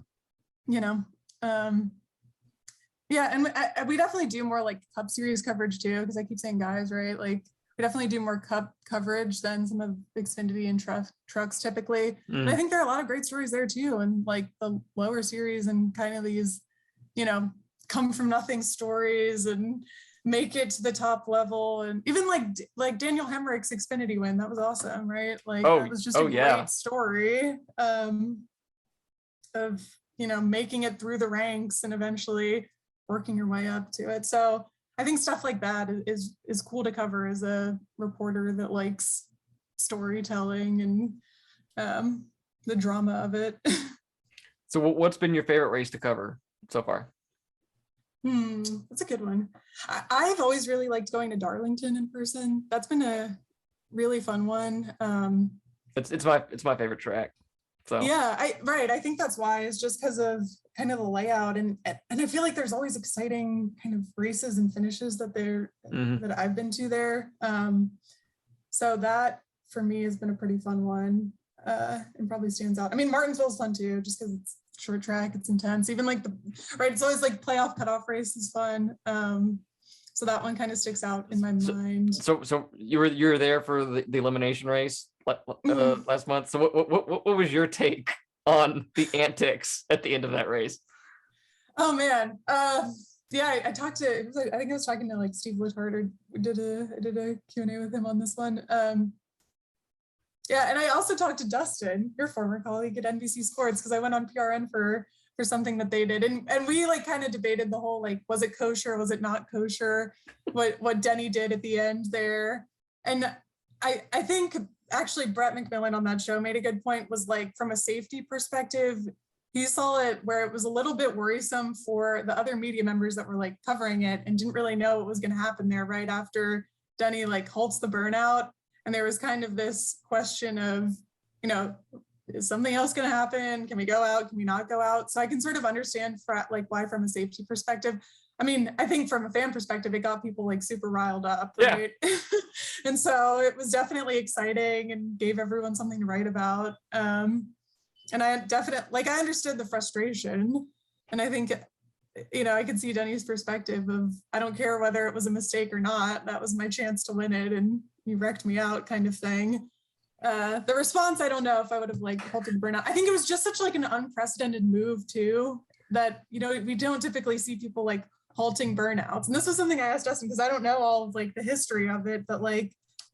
yeah, and we definitely do more like Cup Series coverage too, because I keep saying guys, right? Like we definitely do more Cup coverage than some of Xfinity and trucks typically. And I think there are a lot of great stories there too, and like the lower series and kind of these, come from nothing stories, and make it to the top level, and even like Daniel Hemrick's Xfinity win, that was awesome, right? Like that was just a great story of making it through the ranks and eventually working your way up to it. So I think stuff like that is cool to cover as a reporter that likes storytelling and the drama of it. So what's been your favorite race to cover so far? That's a good one. I've always really liked going to Darlington in person. That's been a really fun one. It's my favorite track. So yeah, I think that's why, is just because of kind of the layout, and I feel like there's always exciting kind of races and finishes that that I've been to there. So that for me has been a pretty fun one, and probably stands out. I mean, Martinsville's fun too, just because it's short track, it's intense. Even like it's always like playoff cutoff race is fun. So that one kind of sticks out in my mind. So you were there for the elimination race last month. So what was your take on the antics at the end of that race? Oh man, yeah, I talked to. I think I was talking to like Steve Littard, or I did a Q&A with him on this one. Yeah, and I also talked to Dustin, your former colleague at NBC Sports, because I went on PRN for something that they did, and we like kind of debated the whole like, was it kosher, was it not kosher, what Denny did at the end there. And I think actually Brett McMillan on that show made a good point, was like, from a safety perspective, he saw it where it was a little bit worrisome for the other media members that were like covering it and didn't really know what was going to happen there right after Denny like halts the burnout. And there was kind of this question of, is something else going to happen? Can we go out? Can we not go out? So I can sort of understand why from a safety perspective. I mean, I think from a fan perspective, it got people like super riled up, right? Yeah. And so it was definitely exciting and gave everyone something to write about. And I definitely, I understood the frustration. And I think, I could see Denny's perspective of, I don't care whether it was a mistake or not, that was my chance to win it, and you wrecked me out kind of thing. The response, I don't know if I would have halted the burnout. I think it was just such an unprecedented move too, that, we don't typically see people halting burnouts. And this was something I asked Dustin, because I don't know all of the history of it, but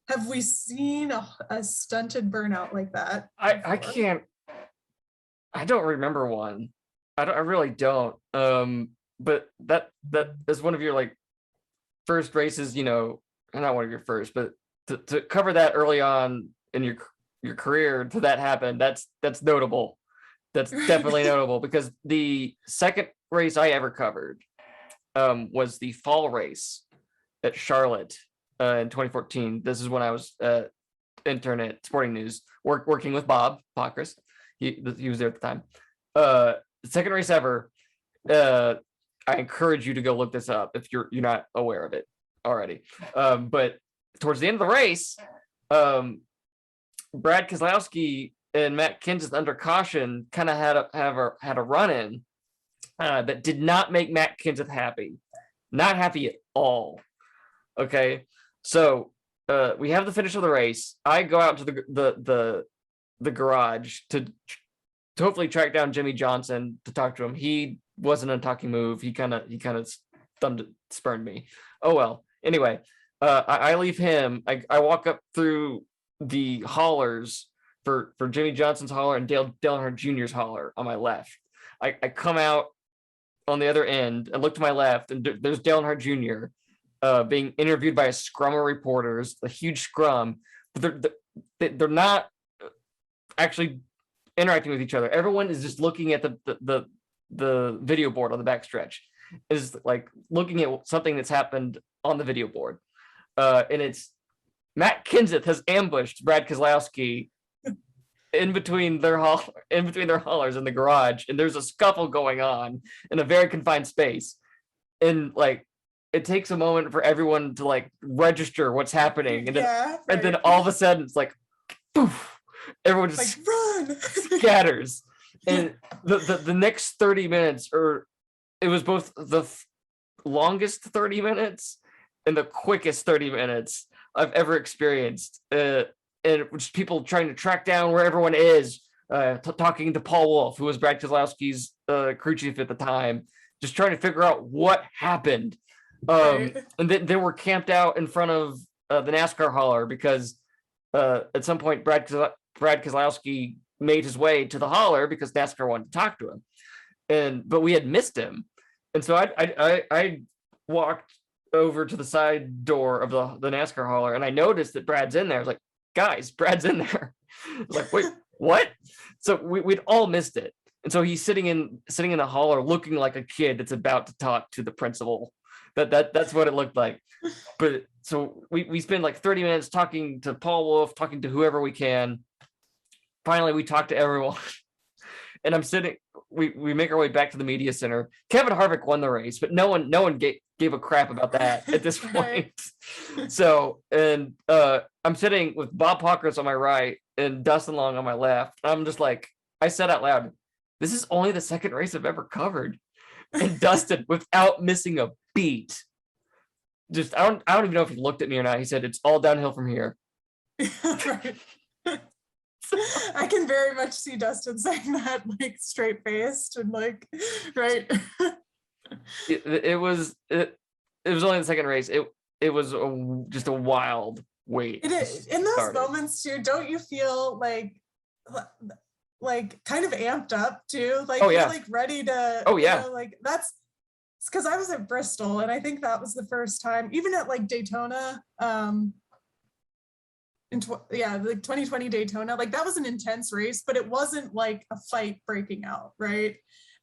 have we seen a stunted burnout like that? I can't, I don't remember one. I really don't. But that is one of your first races, not one of your first, but to cover that early on in your career, to that happen, that's notable. That's definitely notable, because the second race I ever covered was the fall race at Charlotte in 2014. This is when I was intern at Sporting News, working with Bob Pockris. He was there at the time. The second race ever. I encourage you to go look this up if you're not aware of it already. But towards the end of the race, Brad Keselowski and Matt Kenseth under caution kind of had a run-in that did not make Matt Kenseth happy. Not happy at all. Okay, so we have the finish of the race. I go out to the garage to hopefully track down Jimmy Johnson to talk to him. He wasn't a talking move. He kind of spurned me. Oh well. Anyway, I leave him. I walk up through the haulers for Jimmy Johnson's hauler and Dale Earnhardt Jr.'s hauler on my left. I come out on the other end and look to my left, and there's Dale Earnhardt Jr. Being interviewed by a scrum of reporters, a huge scrum. But they're not actually interacting with each other. Everyone is just looking at the video board on the backstretch, is looking at something that's happened on the video board, and it's Matt Kenseth has ambushed Brad Keselowski in between their haulers in the garage, and there's a scuffle going on in a very confined space, and it takes a moment for everyone to register what's happening, and then all of a sudden it's poof. Everyone just run scatters, and the next 30 minutes, or it was both the longest 30 minutes and the quickest 30 minutes I've ever experienced. And it was people trying to track down where everyone is, talking to Paul Wolf, who was Brad Keselowski's crew chief at the time, just trying to figure out what happened. Right. And then they were camped out in front of the NASCAR hauler because at some point Brad Keselowski made his way to the hauler because NASCAR wanted to talk to him, but we had missed him, and so I walked over to the side door of the NASCAR hauler, and I noticed that Brad's in there. I was like, guys, Brad's in there. I was like, wait, what? So we'd all missed it, and so he's sitting in the hauler looking like a kid that's about to talk to the principal. That's what it looked like. But so we spend like 30 minutes talking to Paul Wolf, talking to whoever we can. Finally, we talk to everyone. And I'm sitting, we make our way back to the media center. Kevin Harvick won the race, but no one gave a crap about that at this point. So, and I'm sitting with Bob Pockers on my right and Dustin Long on my left. I'm just like, I said out loud, this is only the second race I've ever covered. And Dustin, without missing a beat, just I don't even know if he looked at me or not. He said, it's all downhill from here. Right. I can very much see Dustin saying that, like, straight faced and like, right. It was only the second race. It was just a wild wait. It is in those moments too. Don't you feel like kind of amped up too? Like, you're like ready to. Oh yeah. You know, like that's because I was at Bristol, and I think that was the first time, even at like Daytona. The 2020 Daytona, like that was an intense race, but it wasn't like a fight breaking out, right?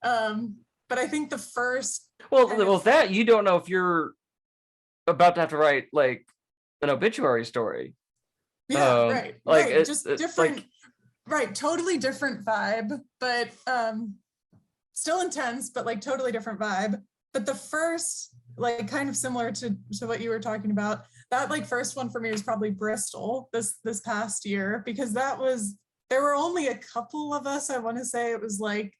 But I think the first that you don't know if you're about to have to write like an obituary story. Right. Like right. Just different, like, right? Totally different vibe, but still intense, but like totally different vibe. But the first, like, kind of similar to what you were talking about, that like first one for me was probably Bristol this past year, because there were only a couple of us. I want to say it was like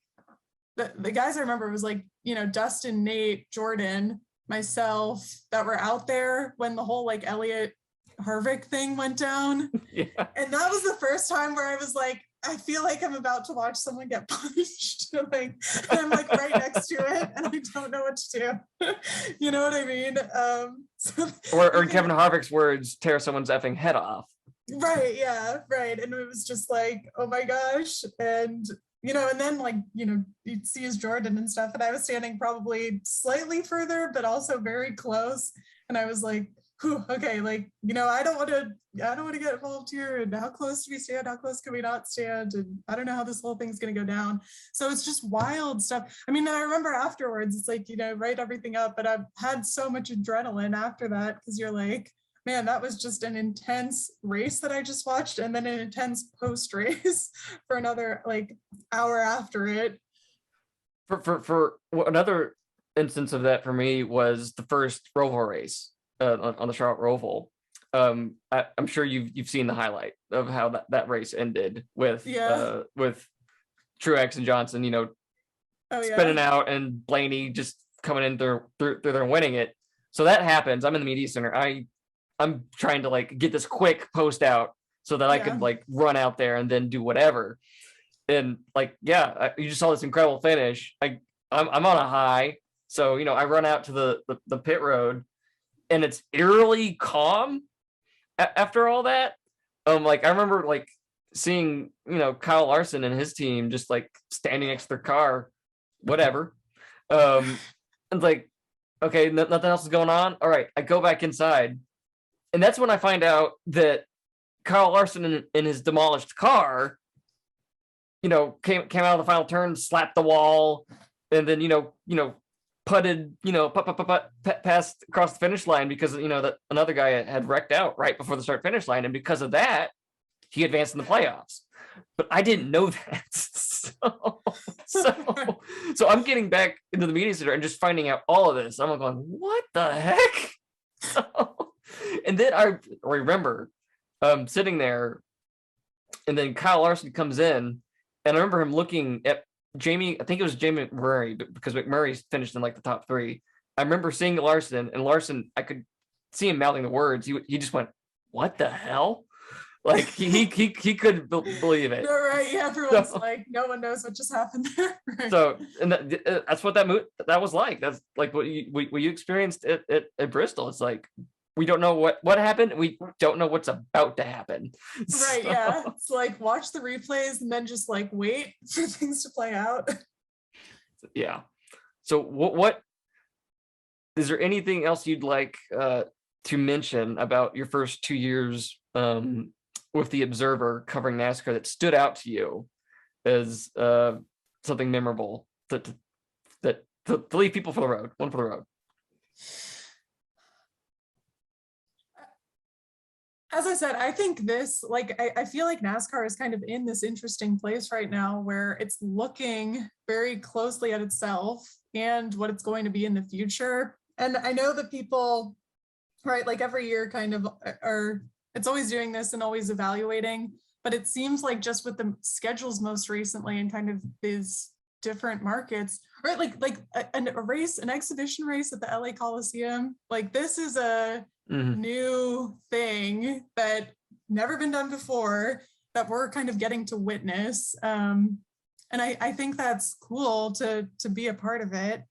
the guys I remember was like, you know, Dustin, Nate, Jordan, myself, that were out there when the whole like Elliott Harvick thing went down. Yeah. And that was the first time where I was like, I feel like I'm about to watch someone get punched. Like, and I'm like right next to it, and I don't know what to do. You know what I mean? Or in Kevin Harvick's words, tear someone's effing head off. Right. Yeah. Right. And it was just like, oh my gosh. And you know, and then like, you know, you'd see his Jordan and stuff, and I was standing probably slightly further, but also very close. And I was like, whew, okay, like, you know, I don't want to get involved here. And how close do we stand? How close can we not stand? And I don't know how this whole thing's going to go down. So it's just wild stuff. I mean, I remember afterwards, it's like, you know, write everything up, but I've had so much adrenaline after that, because you're like, man, that was just an intense race that I just watched, and then an intense post race for another like hour after it. For another instance of that for me was the first Roval race on the Charlotte Roval. I'm sure you've seen the highlight of how that race ended with Truex and Johnson, you know, spinning out, and Blaney just coming in through there winning it. So that happens. I'm in the media center. I'm trying to like get this quick post out so that I could like run out there and then do whatever. And like, you just saw this incredible finish. I'm on a high. So, you know, I run out to the pit road, and it's eerily calm after all that. Like I remember like seeing, you know, Kyle Larson and his team just like standing next to their car, whatever. And like, okay, nothing else is going on. All right, I go back inside. And that's when I find out that Kyle Larson in his demolished car, you know, came out of the final turn, slapped the wall, and then, you know, putted, you know, past across the finish line, because, you know, that another guy had wrecked out right before the start finish line. And because of that, he advanced in the playoffs. But I didn't know that. So I'm getting back into the media center and just finding out all of this. I'm going, what the heck? And then I remember sitting there, and then Kyle Larson comes in, and I remember him looking at Jamie. I think it was Jamie McMurray, because McMurray finished in like the top three. I remember seeing Larson, and Larson, I could see him mouthing the words. He just went, "What the hell?" Like he couldn't believe it. No, right? Yeah, everyone's like, no one knows what just happened there. Right. So, and that's what that was like. That's like what you experienced at Bristol. It's like we don't know what happened. We don't know what's about to happen. Right. Yeah. It's like watch the replays and then just like wait for things to play out. Yeah. So what is there anything else you'd like to mention about your first 2 years with the Observer covering NASCAR that stood out to you as something memorable to leave people for the road, one for the road? As I said, I think this, like, I feel like NASCAR is kind of in this interesting place right now where it's looking very closely at itself and what it's going to be in the future. And I know that people, right, like every year kind of are, it's always doing this and always evaluating, but it seems like just with the schedules most recently and kind of these different markets, right, like a race, an exhibition race at the LA Coliseum, like this is a new thing that never been done before that we're kind of getting to witness. And I think that's cool to be a part of it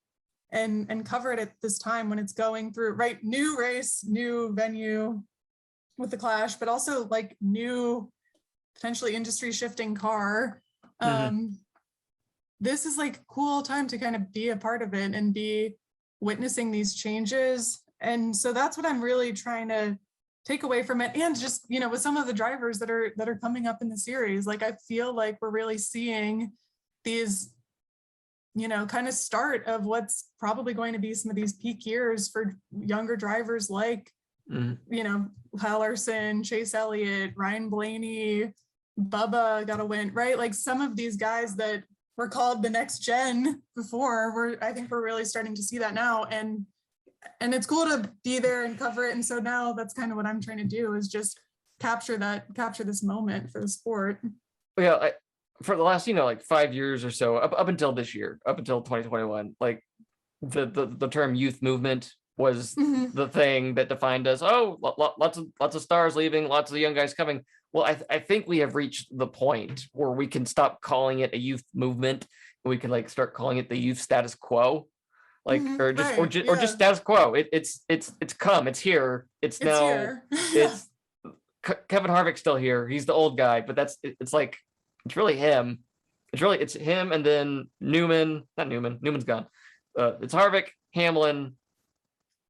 and cover it at this time when it's going through, right, new race, new venue with the Clash, but also like new potentially industry shifting car. This is like a cool time to kind of be a part of it and be witnessing these changes. And so that's what I'm really trying to take away from it. And just, you know, with some of the drivers that are coming up in the series, like I feel like we're really seeing these, you know, kind of start of what's probably going to be some of these peak years for younger drivers like, you know, Kyle Larson, Chase Elliott, Ryan Blaney, Bubba got a win, right? Like some of these guys that were called the next gen before, I think we're really starting to see that now. And it's cool to be there and cover it. And so now that's kind of what I'm trying to do is just capture this moment for the sport. Yeah, for the last, you know, like 5 years or so, up until this year, up until 2021, like the term youth movement was the thing that defined us. Oh, lots of stars leaving, lots of young guys coming. Well, I think we have reached the point where we can stop calling it a youth movement and we can like start calling it the youth status quo. Like or just status quo. It's come, it's here, it's now here. it's Kevin Harvick's still here, he's the old guy, but it's like it's really him, it's him, and then Newman's gone. It's Harvick, Hamlin,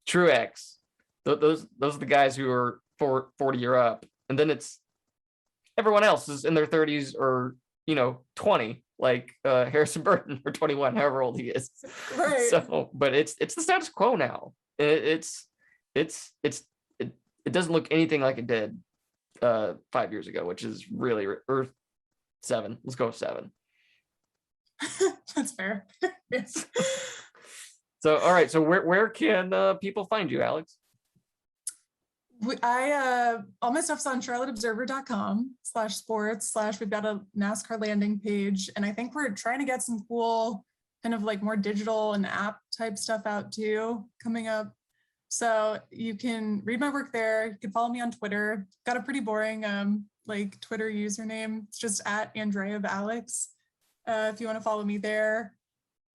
Truex, those are the guys who are 40 or up, and then it's everyone else is in their 30s or, you know, 20, like Harrison Burton, or 21, however old he is. Right. So, but it's the status quo now. It doesn't look anything like it did 5 years ago, which is really, or 7. Let's go with 7. That's fair. Yes. So, all right. So where can people find you, Alex? All my stuff's on charlotteobserver.com/sports/ we've got a NASCAR landing page, and I think we're trying to get some cool kind of like more digital and app type stuff out too coming up. So you can read my work there. You can follow me on Twitter. Got a pretty boring like Twitter username. It's just @Andrejev_Alex. If you want to follow me there.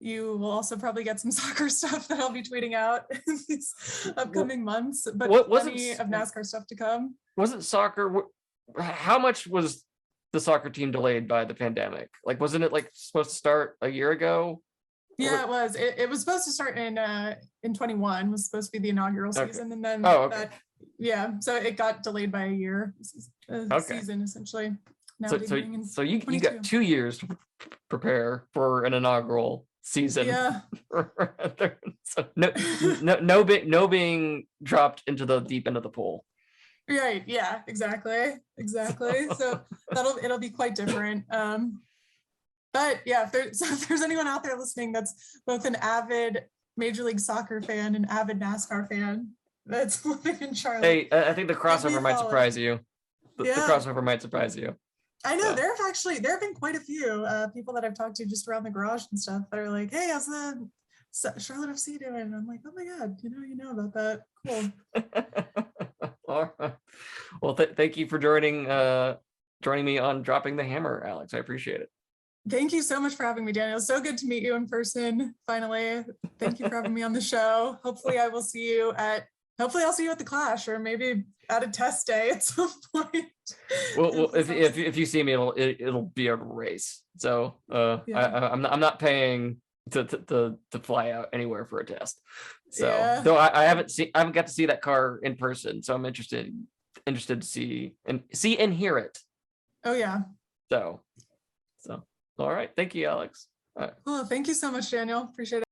You will also probably get some soccer stuff that I'll be tweeting out in these upcoming months, but plenty of NASCAR stuff to come. Wasn't soccer, how much was the soccer team delayed by the pandemic? Like, wasn't it like supposed to start a year ago? Yeah, it was. It was supposed to start in 21, was supposed to be the inaugural season. And then so it got delayed by a year. This is a season essentially. Now so you got 2 years to prepare for an inaugural season. Yeah. So no being dropped into the deep end of the pool. Right. Yeah. Exactly. So it'll be quite different. But yeah, if there's anyone out there listening that's both an avid Major League Soccer fan and avid NASCAR fan that's living in Charlotte. Hey, I think the crossover might surprise you. The crossover might surprise you. I know there have been quite a few people that I've talked to just around the garage and stuff that are like, hey, how's the Charlotte FC doing? And I'm like, oh my God, you know about that. Cool. All right. Well, thank you for joining me on Dropping the Hammer, Alex. I appreciate it. Thank you so much for having me, Daniel. So good to meet you in person. Finally, thank you for having me on the show. Hopefully I'll see you at the Clash, or maybe at a test day at some point. Well, if you see me, it'll be a race. So Yeah. I'm not paying to fly out anywhere for a test. So Yeah. though I haven't got to see that car in person, so I'm interested to see and hear it. Oh yeah. So all right. Thank you, Alex. Cool. Thank you so much, Daniel. Appreciate it.